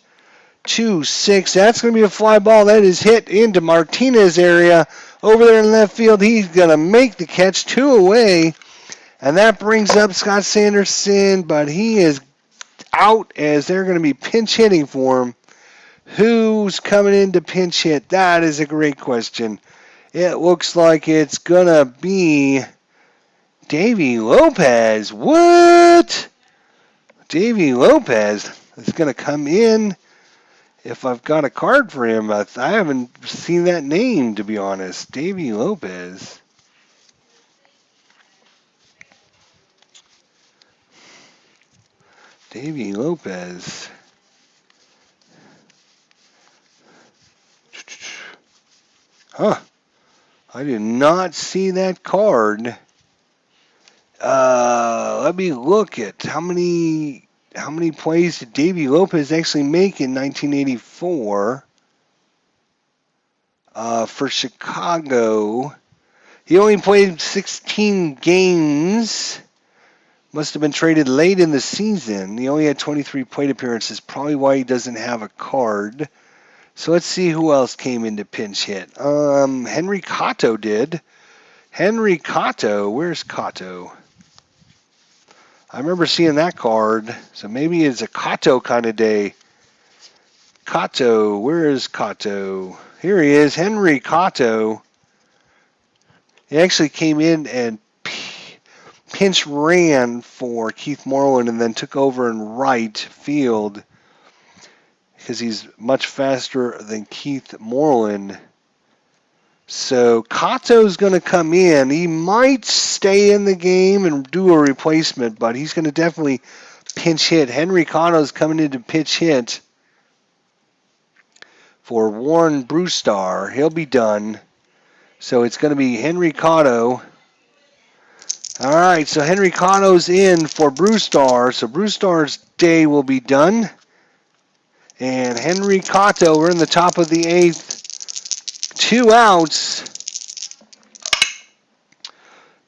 2-6, that's going to be a fly ball. That is hit into Martinez area. Over there in left field, he's going to make the catch, 2 away. And that brings up Scott Sanderson, but he is out as they're going to be pinch hitting for him. Who's coming in to pinch hit? That is a great question. It looks like it's going to be Davey Lopez. What? Davey Lopez is going to come in. If I've got a card for him, I haven't seen that name, to be honest. Davey Lopez. Davey Lopez. Huh. I did not see that card. Let me look at how many plays did Davey Lopez actually make in 1984 for Chicago. He only played 16 games. Must have been traded late in the season. He only had 23 plate appearances. Probably why he doesn't have a card. So let's see who else came into pinch hit. Henry Cotto did. Henry Cotto. Where's Cotto? I remember seeing that card. So maybe it's a Cotto kind of day. Cotto. Where is Cotto? Here he is. Henry Cotto. He actually came in and pinch ran for Keith Moreland and then took over in right field because he's much faster than Keith Moreland. So Cotto's going to come in. He might stay in the game and do a replacement, but he's going to definitely pinch hit. Henry Cotto's coming in to pinch hit for Warren Brewstar. He'll be done. So it's going to be Henry Cotto. All right, so Henry Cotto's in for Brewstar. So Brewstar's day will be done. And Henry Cotto, we're in the top of the 8th. 2 outs.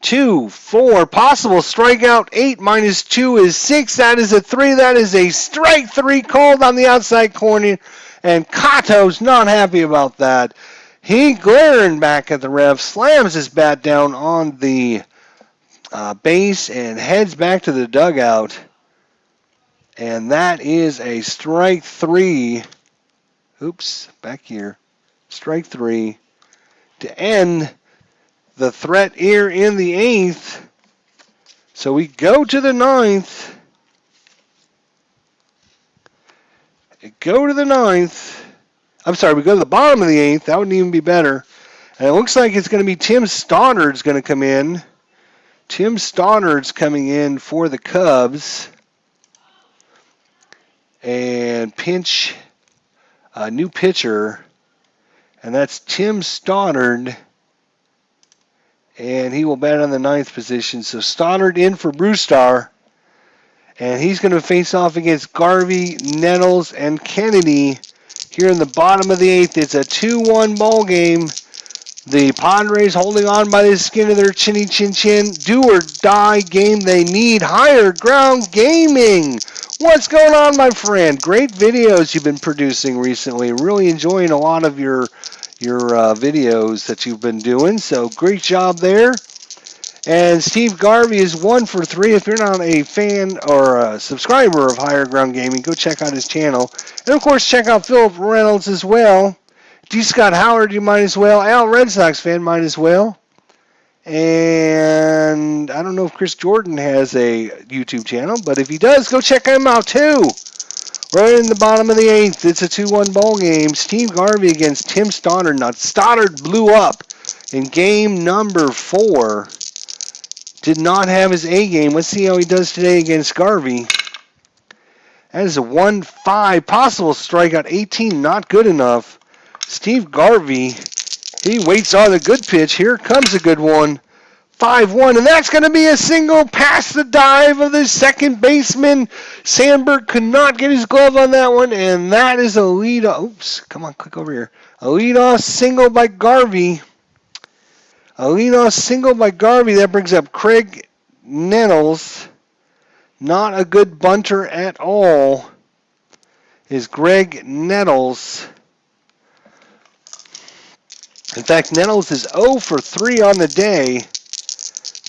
2-4, possible strikeout. 8 minus 2 is 6. That is a 3. That is a strike 3 called on the outside corner. And Cotto's not happy about that. He glaring back at the ref, slams his bat down on the base and heads back to the dugout. And that is a strike 3. Oops, back here. Strike 3 to end the threat here in the 8th. So we go to the 9th. We go to the 9th. I'm sorry, we go to the bottom of the 8th. That wouldn't even be better. And it looks like it's going to be Tim Stoddard's going to come in. Tim Stoddard's coming in for the Cubs. And pinch a new pitcher. And that's Tim Stoddard. And he will bat on the 9th position. So Stoddard in for Brewstar. And he's going to face off against Garvey, Nettles, and Kennedy here in the bottom of the 8th. It's a 2-1 ball game. The Padres holding on by the skin of their chinny chin chin. Do or die game they need. Higher Ground Gaming. What's going on, my friend? Great videos you've been producing recently. Really enjoying a lot of your videos that you've been doing. So great job there. And Steve Garvey is 1 for 3. If you're not a fan or a subscriber of Higher Ground Gaming, go check out his channel. And of course, check out Philip Reynolds as well. D. Scott Howard, you might as well. Al, Red Sox fan, might as well. And I don't know if Chris Jordan has a YouTube channel, but if he does, go check him out too. Right in the bottom of the 8th, it's a 2-1 ball game. Steve Garvey against Tim Stoddard. Now, Stoddard blew up in game number 4. Did not have his A game. Let's see how he does today against Garvey. That is a 1-5. Possible strikeout. 18, not good enough. Steve Garvey, he waits on a good pitch. Here comes a good one. 5-1, and that's going to be a single past the dive of the second baseman. Sandberg could not get his glove on that one, and that is a lead. Oops, come on, click over here. A leadoff single by Garvey. A leadoff single by Garvey. That brings up Craig Nettles. Not a good bunter at all is Greg Nettles. In fact, Nettles is 0 for 3 on the day.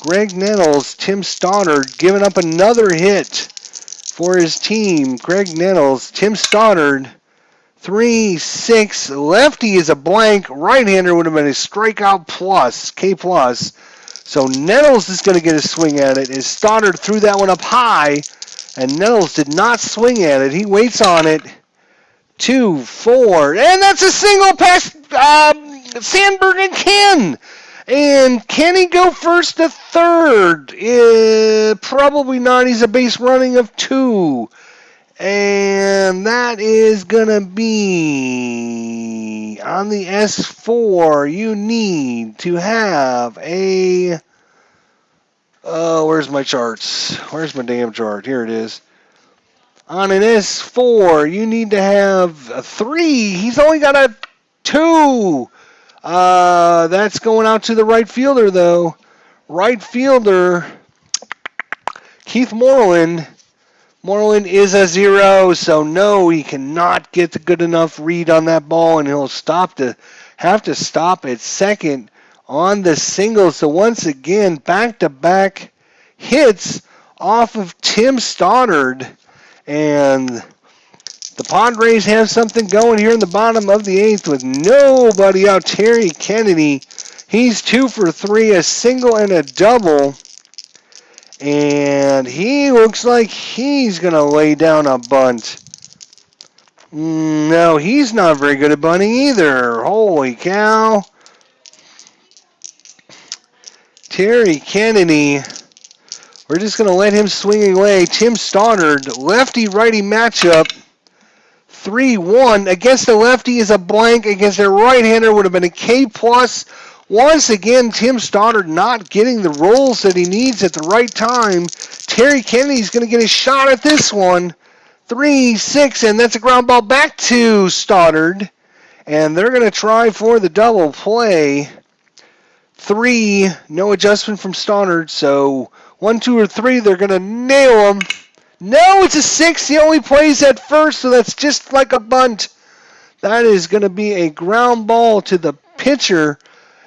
Greg Nettles, Tim Stoddard giving up another hit for his team. Greg Nettles, Tim Stoddard, 3-6. Lefty is a blank. Right-hander would have been a strikeout plus, K plus. So Nettles is going to get a swing at it as Stoddard threw that one up high, and Nettles did not swing at it. He waits on it. 2-4, and that's a single past Sandberg and Ken. And can he go first to third? Probably not. He's a base running of 2. And that is going to be on the S4. You need to have a... where's my charts? Where's my damn chart? Here it is. On an S4, you need to have a 3. He's only got a 2. That's going out to the right fielder, though. Right fielder, Keith Moreland. Moreland is a 0, so no, he cannot get the good enough read on that ball, and he'll have to stop at second on the single. So once again, back-to-back hits off of Tim Stoddard, and the Padres have something going here in the bottom of the 8th with nobody out. Terry Kennedy, he's 2 for 3, a single and a double. And he looks like he's going to lay down a bunt. No, he's not very good at bunting either. Holy cow. Terry Kennedy, we're just going to let him swing away. Tim Stoddard, lefty-righty matchup. 3-1. Against the lefty is a blank. Against a right-hander would have been a K+. Once again, Tim Stoddard not getting the rolls that he needs at the right time. Terry Kennedy's going to get a shot at this one. 3-6, and that's a ground ball back to Stoddard. And they're going to try for the double play. 3, no adjustment from Stoddard. So 1, 2, or 3, they're going to nail him. No, it's a 6. He only plays at first, so that's just like a bunt. That is going to be a ground ball to the pitcher.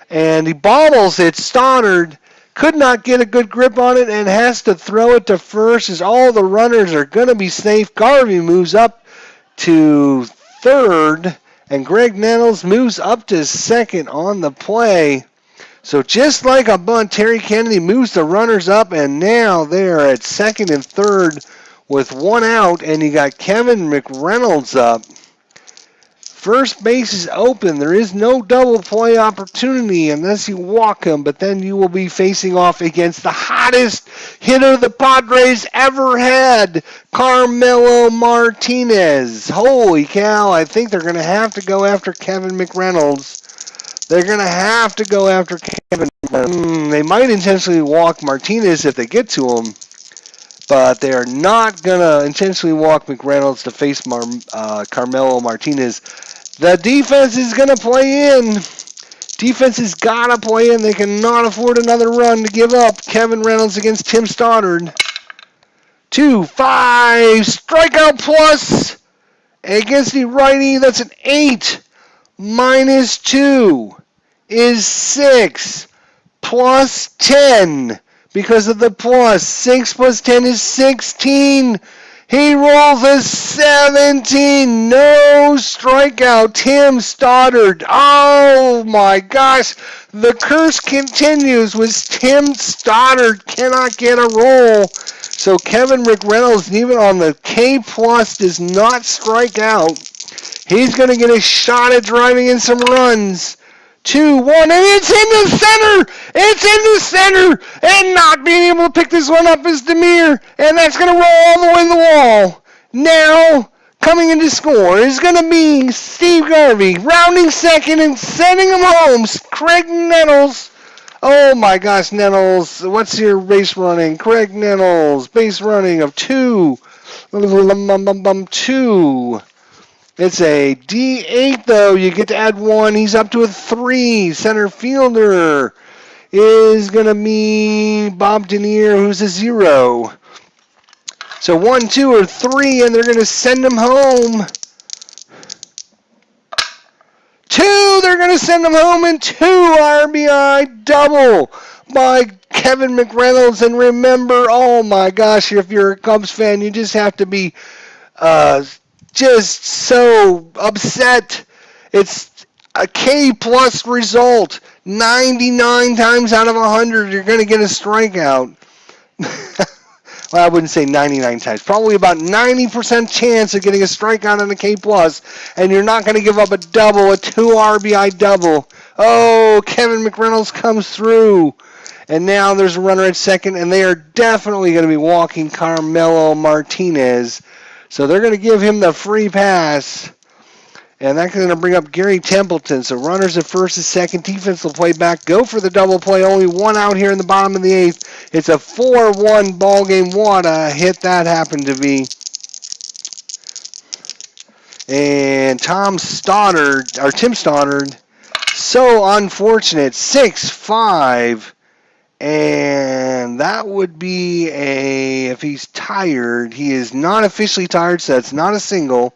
And he bobbles it. Stoddard could not get a good grip on it and has to throw it to first as all the runners are going to be safe. Garvey moves up to third, and Greg Nettles moves up to second on the play. So just like a bunt, Terry Kennedy moves the runners up, and now they're at second and third with 1 out, and you got Kevin McReynolds up. First base is open. There is no double play opportunity unless you walk him, but then you will be facing off against the hottest hitter the Padres ever had, Carmelo Martinez. Holy cow, I think they're going to have to go after Kevin McReynolds. They're going to have to go after Kevin McReynolds. They might intentionally walk Martinez if they get to him, but they are not going to intentionally walk McReynolds to face Carmelo Martinez. The defense is going to play in. Defense has got to play in. They cannot afford another run to give up. Kevin Reynolds against Tim Stoddard. 2-5. Strikeout plus. Against the righty, that's an 8. Minus 2 is 6. Plus 10. Because of the plus. 6 plus 10 is 16. He rolls a 17. No strikeout. Tim Stoddard. Oh my gosh. The curse continues with Tim Stoddard cannot get a roll. So Kevin McReynolds, even on the K+, does not strike out. He's going to get a shot at driving in some runs. 2-1, and it's in the center! It's in the center! And not being able to pick this one up is Demir, and that's going to roll all the way to the wall. Now, coming in to score is going to be Steve Garvey, rounding second and sending him home. Craig Nettles. Oh my gosh, Nettles. What's your base running? Craig Nettles, base running of 2. 2. It's a D8, though. You get to add 1. He's up to a 3. Center fielder is going to be Bob Denier, who's a 0. So 1, 2, or 3, and they're going to send him home. 2, they're going to send him home, and 2 RBI double by Kevin McReynolds. And remember, oh my gosh, if you're a Cubs fan, you just have to be just so upset. It's a K-plus result. 99 times out of 100, you're going to get a strikeout. Well, I wouldn't say 99 times. Probably about 90% chance of getting a strikeout on a K-plus, and you're not going to give up a double, a 2 RBI double. Oh, Kevin McReynolds comes through. And now there's a runner at second, and they are definitely going to be walking Carmelo Martinez. So they're going to give him the free pass. And that's going to bring up Gary Templeton. So runners at first and second. Defense will play back. Go for the double play. Only 1 out here in the bottom of the 8th. It's a 4-1 ball game. What a hit that happened to be. And Tim Stoddard, so unfortunate. 6-5. And that would be if he's tired. He is not officially tired, so that's not a single.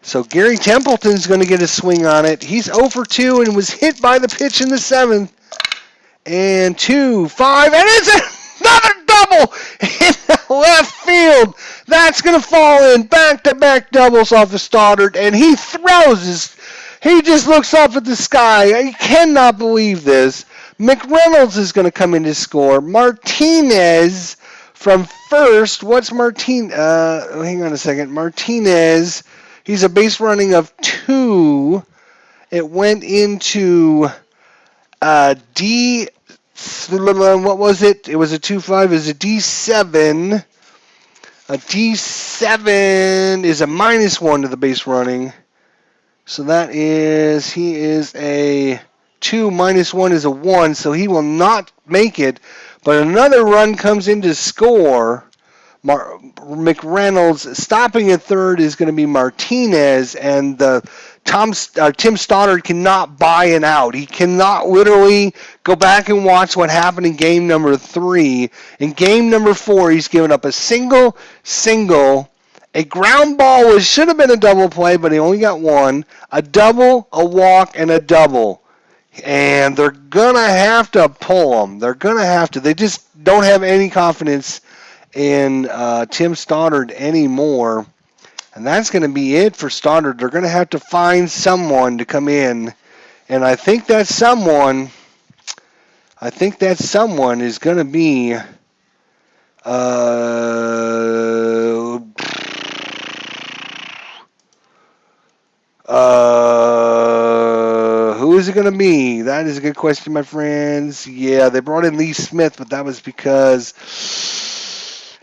So Gary Templeton's going to get a swing on it. He's 0 for 2 and was hit by the pitch in the 7th. And 2, 5, and it's another double in the left field. That's going to fall in. Back-to-back doubles off of Stoddard, and he just looks up at the sky. I cannot believe this. McReynolds is going to come in to score. Martinez from first. What's Martinez? Hang on a second. Martinez. He's a base running of 2. It went into D. What was it? It was a 2-5. It was a D7. A D7 is a -1 to the base running. So he is a 2 -1 is a 1, so he will not make it. But another run comes in to score. McReynolds stopping at third is going to be Martinez, and Tim Stoddard cannot buy an out. He cannot literally go back and watch what happened in game number 3. In game number 4, he's given up a single, a ground ball should have been a double play, but he only got 1, a double, a walk, and a double. And they're going to have to pull him. They're going to have to. They just don't have any confidence in Tim Stoddard anymore. And that's going to be it for Stoddard. They're going to have to find someone to come in. And I think that someone is going to be who is it going to be? That is a good question, my friends. Yeah, they brought in Lee Smith, but that was because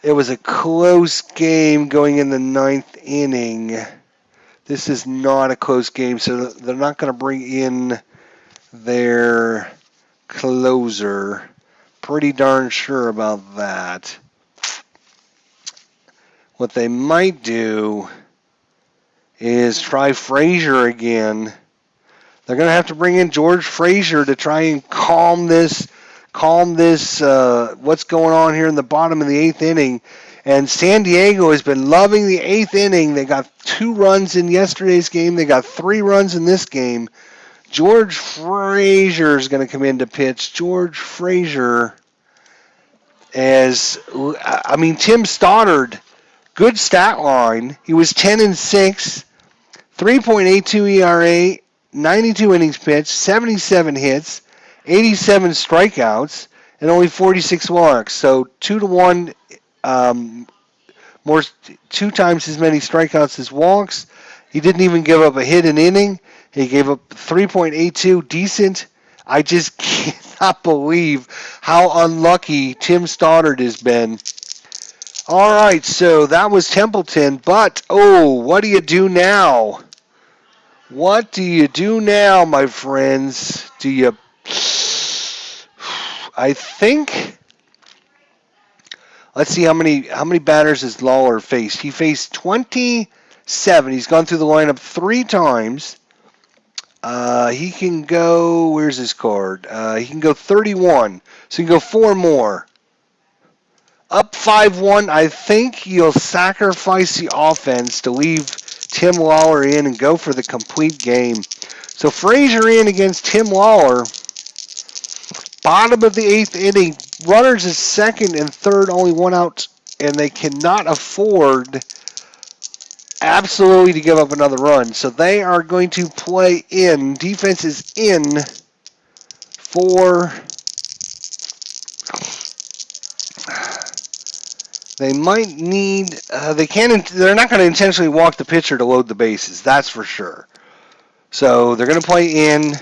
it was a close game going in the 9th inning. This is not a close game, so they're not going to bring in their closer. Pretty darn sure about that. What they might do is try Frazier again. They're going to have to bring in George Frazier to try and calm this what's going on here in the bottom of the 8th inning. And San Diego has been loving the 8th inning. They got 2 runs in yesterday's game. They got 3 runs in this game. George Frazier is going to come in to pitch. George Frazier Tim Stoddard, good stat line. He was 10-6, 3.82 ERA, 92 innings pitched, 77 hits, 87 strikeouts, and only 46 walks. So 2-1, 2 times as many strikeouts as walks. He didn't even give up a hit an inning. He gave up 3.82, decent. I just cannot believe how unlucky Tim Stoddard has been. All right, so that was Templeton, but, oh, what do you do now? What do you do now, my friends? Do you... I think... Let's see how many batters has Lawler faced. He faced 27. He's gone through the lineup 3 times. He can go... Where's his card? He can go 31. So he can go 4 more. Up 5-1, I think you'll sacrifice the offense to leave Tim Lawler in and go for the complete game. So Frazier in against Tim Lawler. Bottom of the 8th inning. Runners is second and third, only 1 out, and they cannot afford absolutely to give up another run. So they are going to play in. Defense is in for... They might need. They're not going to intentionally walk the pitcher to load the bases. That's for sure. So they're going to play in.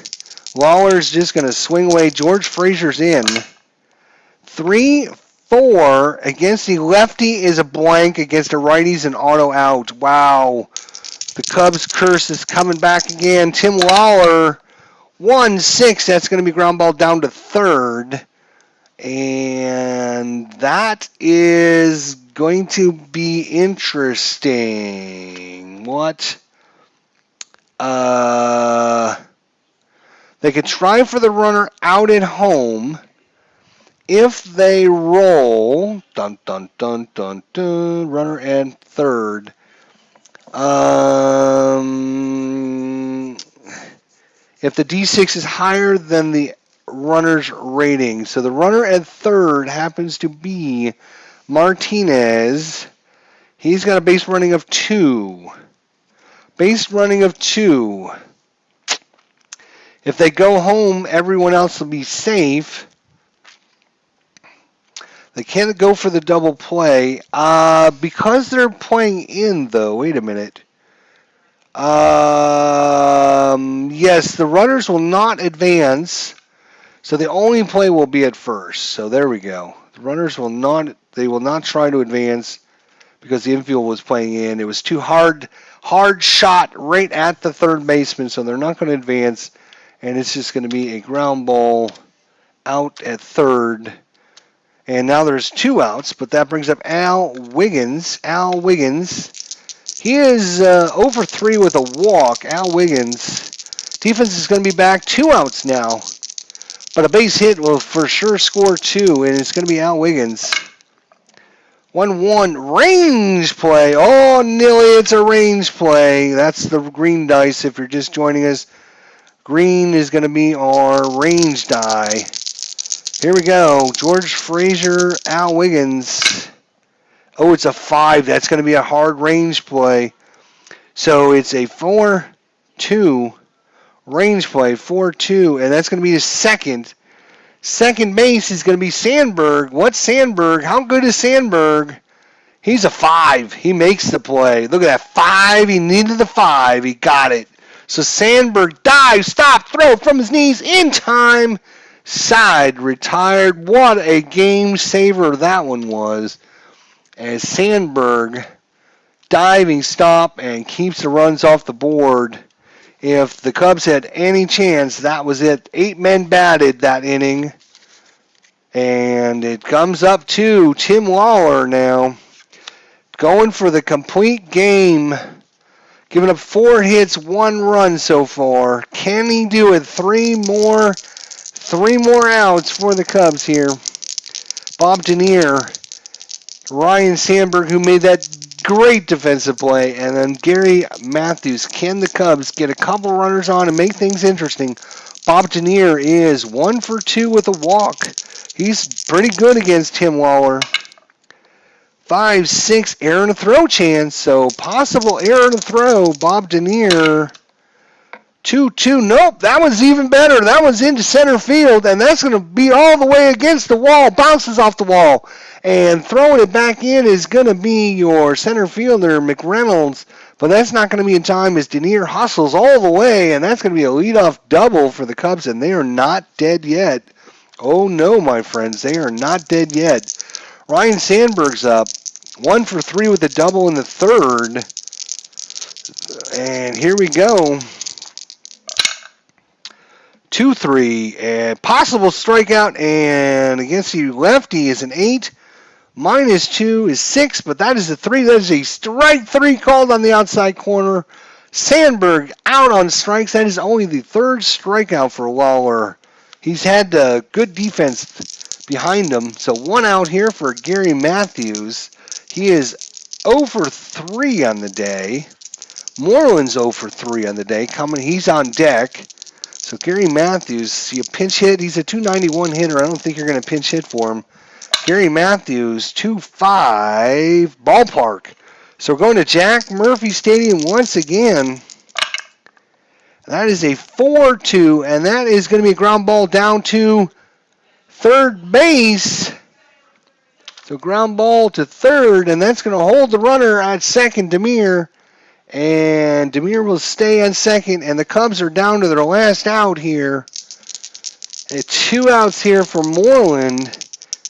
Lawler's just going to swing away. George Frazier's in. 3-4 against the lefty is a blank. Against the righties, an auto out. Wow. The Cubs curse is coming back again. Tim Lawler, 1-6. That's going to be ground ball down to third. And that is going to be interesting. What? They could try for the runner out at home. If they roll, dun dun dun dun dun, runner and third. If the D6 is higher than the runner's rating. So the runner at third happens to be Martinez. He's got a base running of 2. Base running of 2. If they go home, everyone else will be safe. They can't go for the double play. Because they're playing in, though. Wait a minute. Yes, the runners will not advance. So the only play will be at first. So there we go. The runners will not try to advance because the infield was playing in. It was too hard shot right at the third baseman, so they're not going to advance. And it's just going to be a ground ball out at third. And now there's 2 outs, but that brings up Al Wiggins. Al Wiggins. He is 0 for 3 with a walk. Al Wiggins. Defense is going to be back. 2 outs now. But a base hit will for sure score 2, and it's going to be Al Wiggins. 1-1 range play. Oh, Nilly, it's a range play. That's the green dice if you're just joining us. Green is going to be our range die. Here we go. George Frazier, Al Wiggins. Oh, it's a 5. That's going to be a hard range play. So it's a 4-2. Range play, 4-2, and that's going to be his second. Second base is going to be Sandberg. What's Sandberg? How good is Sandberg? He's a 5. He makes the play. Look at that, 5. He needed the 5. He got it. So Sandberg dives, stop, throw from his knees in time. Side, retired. What a game saver that one was. As Sandberg diving stop and keeps the runs off the board. If the Cubs had any chance, that was it. 8 men batted that inning. And it comes up to Tim Lawler now. Going for the complete game. Giving up 4 hits, 1 run so far. Can he do it? 3 more outs for the Cubs here. Bob Denier. Ryan Sandberg, who made that great defensive play, and then Gary Matthews. Can the Cubs get a couple runners on and make things interesting? Bob Denier is 1 for 2 with a walk. He's pretty good against Tim Lawler. 5-6 error and a throw chance, so possible error and a throw. Bob Denier. 2-2. Nope, that one's even better. That one's into center field, and that's going to be all the way against the wall. Bounces off the wall. And throwing it back in is going to be your center fielder, McReynolds. But that's not going to be in time as Denier hustles all the way, and that's going to be a leadoff double for the Cubs, and they are not dead yet. Oh, no, my friends. They are not dead yet. Ryan Sandberg's up. 1 for 3 with a double in the third. And here we go. 2-3. And possible strikeout. And against the lefty is an 8. -2 is 6, but that is a 3. That is a strike 3 called on the outside corner. Sandberg out on strikes. That is only the third strikeout for Lawler. He's had good defense behind him. So 1 out here for Gary Matthews. He is 0 for 3 on the day. Moreland's 0 for 3 on the day. He's on deck. So Gary Matthews, see a pinch hit. He's a 291 hitter. I don't think you're going to pinch hit for him. Gary Matthews, 2-5 ballpark. So we're going to Jack Murphy Stadium once again. That is a 4-2, and that is going to be a ground ball down to third base. So ground ball to third, and that's going to hold the runner at second, Demir. And Demir will stay on second, and the Cubs are down to their last out here. 2 outs here for Moreland.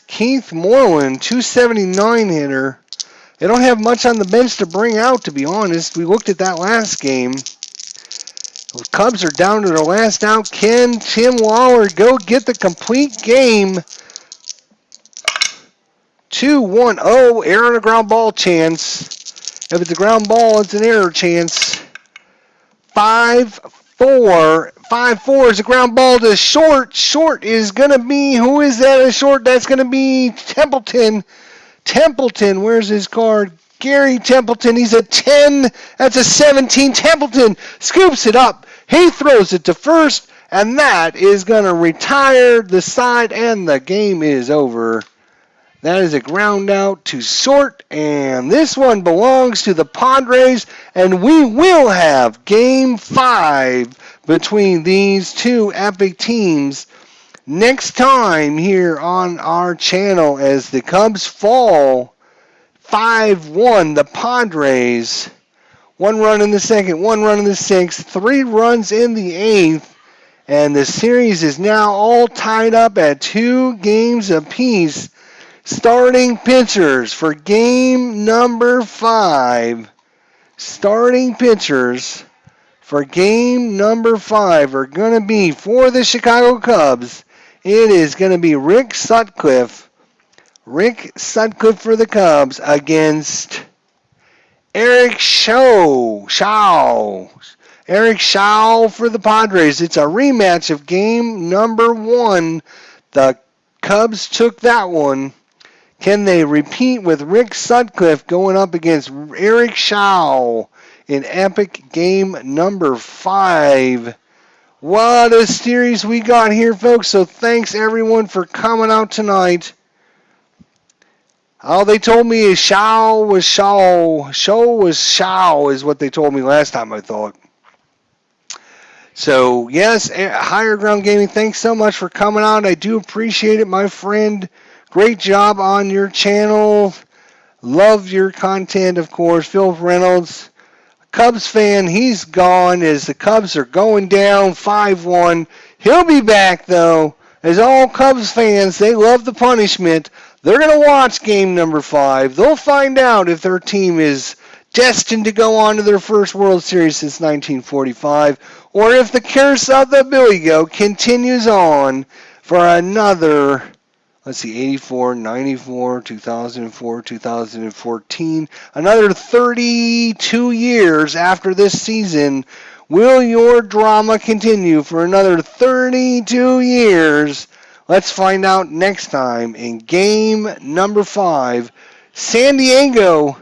Keith Moreland, 279 hitter. They don't have much on the bench to bring out, to be honest. We looked at that last game. The Cubs are down to their last out. Can Tim Lawler go get the complete game? 2-1. Oh, error and a ground ball chance. If it's a ground ball, it's an error chance. 5-4. 5-4 is a ground ball to short. Short is going to be, who is that at short? That's going to be Templeton. Templeton, where's his card? Gary Templeton, he's a 10. That's a 17. Templeton scoops it up. He throws it to first, and that is going to retire the side, and the game is over. That is a ground out to short, and this one belongs to the Padres, and we will have Game 5 between these two epic teams next time here on our channel as the Cubs fall 5-1. The Padres, 1 run in the second, 1 run in the sixth, 3 runs in the eighth, and the series is now all tied up at 2 games apiece. Starting pitchers for game number 5. Starting pitchers for game number 5 are going to be, for the Chicago Cubs, it is going to be Rick Sutcliffe. Rick Sutcliffe for the Cubs against Eric Shaw. Eric Shaw for the Padres. It's a rematch of game number 1. The Cubs took that one. Can they repeat with Rick Sutcliffe going up against Eric Shaw in epic game number 5? What a series we got here, folks. So thanks, everyone, for coming out tonight. All they told me is Shaw was Shaw. Shaw was Shaw is what they told me last time, I thought. So, yes, Higher Ground Gaming, thanks so much for coming out. I do appreciate it, my friend. Great job on your channel. Love your content, of course. Phil Reynolds, Cubs fan, he's gone as the Cubs are going down 5-1. He'll be back, though. As all Cubs fans, they love the punishment. They're going to watch game number 5. They'll find out if their team is destined to go on to their first World Series since 1945, or if the curse of the Billy Goat continues on for another, let's see, 84, 94, 2004, 2014, another 32 years after this season. Will your drama continue for another 32 years? Let's find out next time in game number 5. San Diego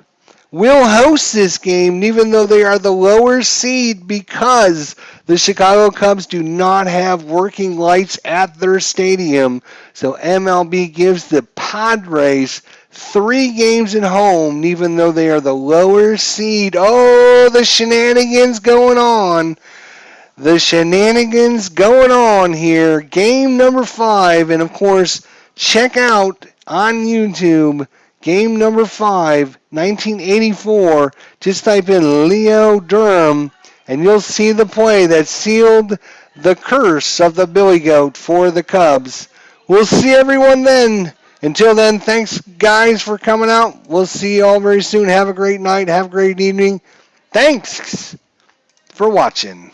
will host this game, even though they are the lower seed, because the Chicago Cubs do not have working lights at their stadium. So MLB gives the Padres 3 games at home, even though they are the lower seed. Oh, the shenanigans going on. The shenanigans going on here. Game number 5. And, of course, check out on YouTube game number 5, 1984. Just type in Leo Durham, and you'll see the play that sealed the curse of the Billy Goat for the Cubs. We'll see everyone then. Until then, thanks, guys, for coming out. We'll see you all very soon. Have a great night. Have a great evening. Thanks for watching.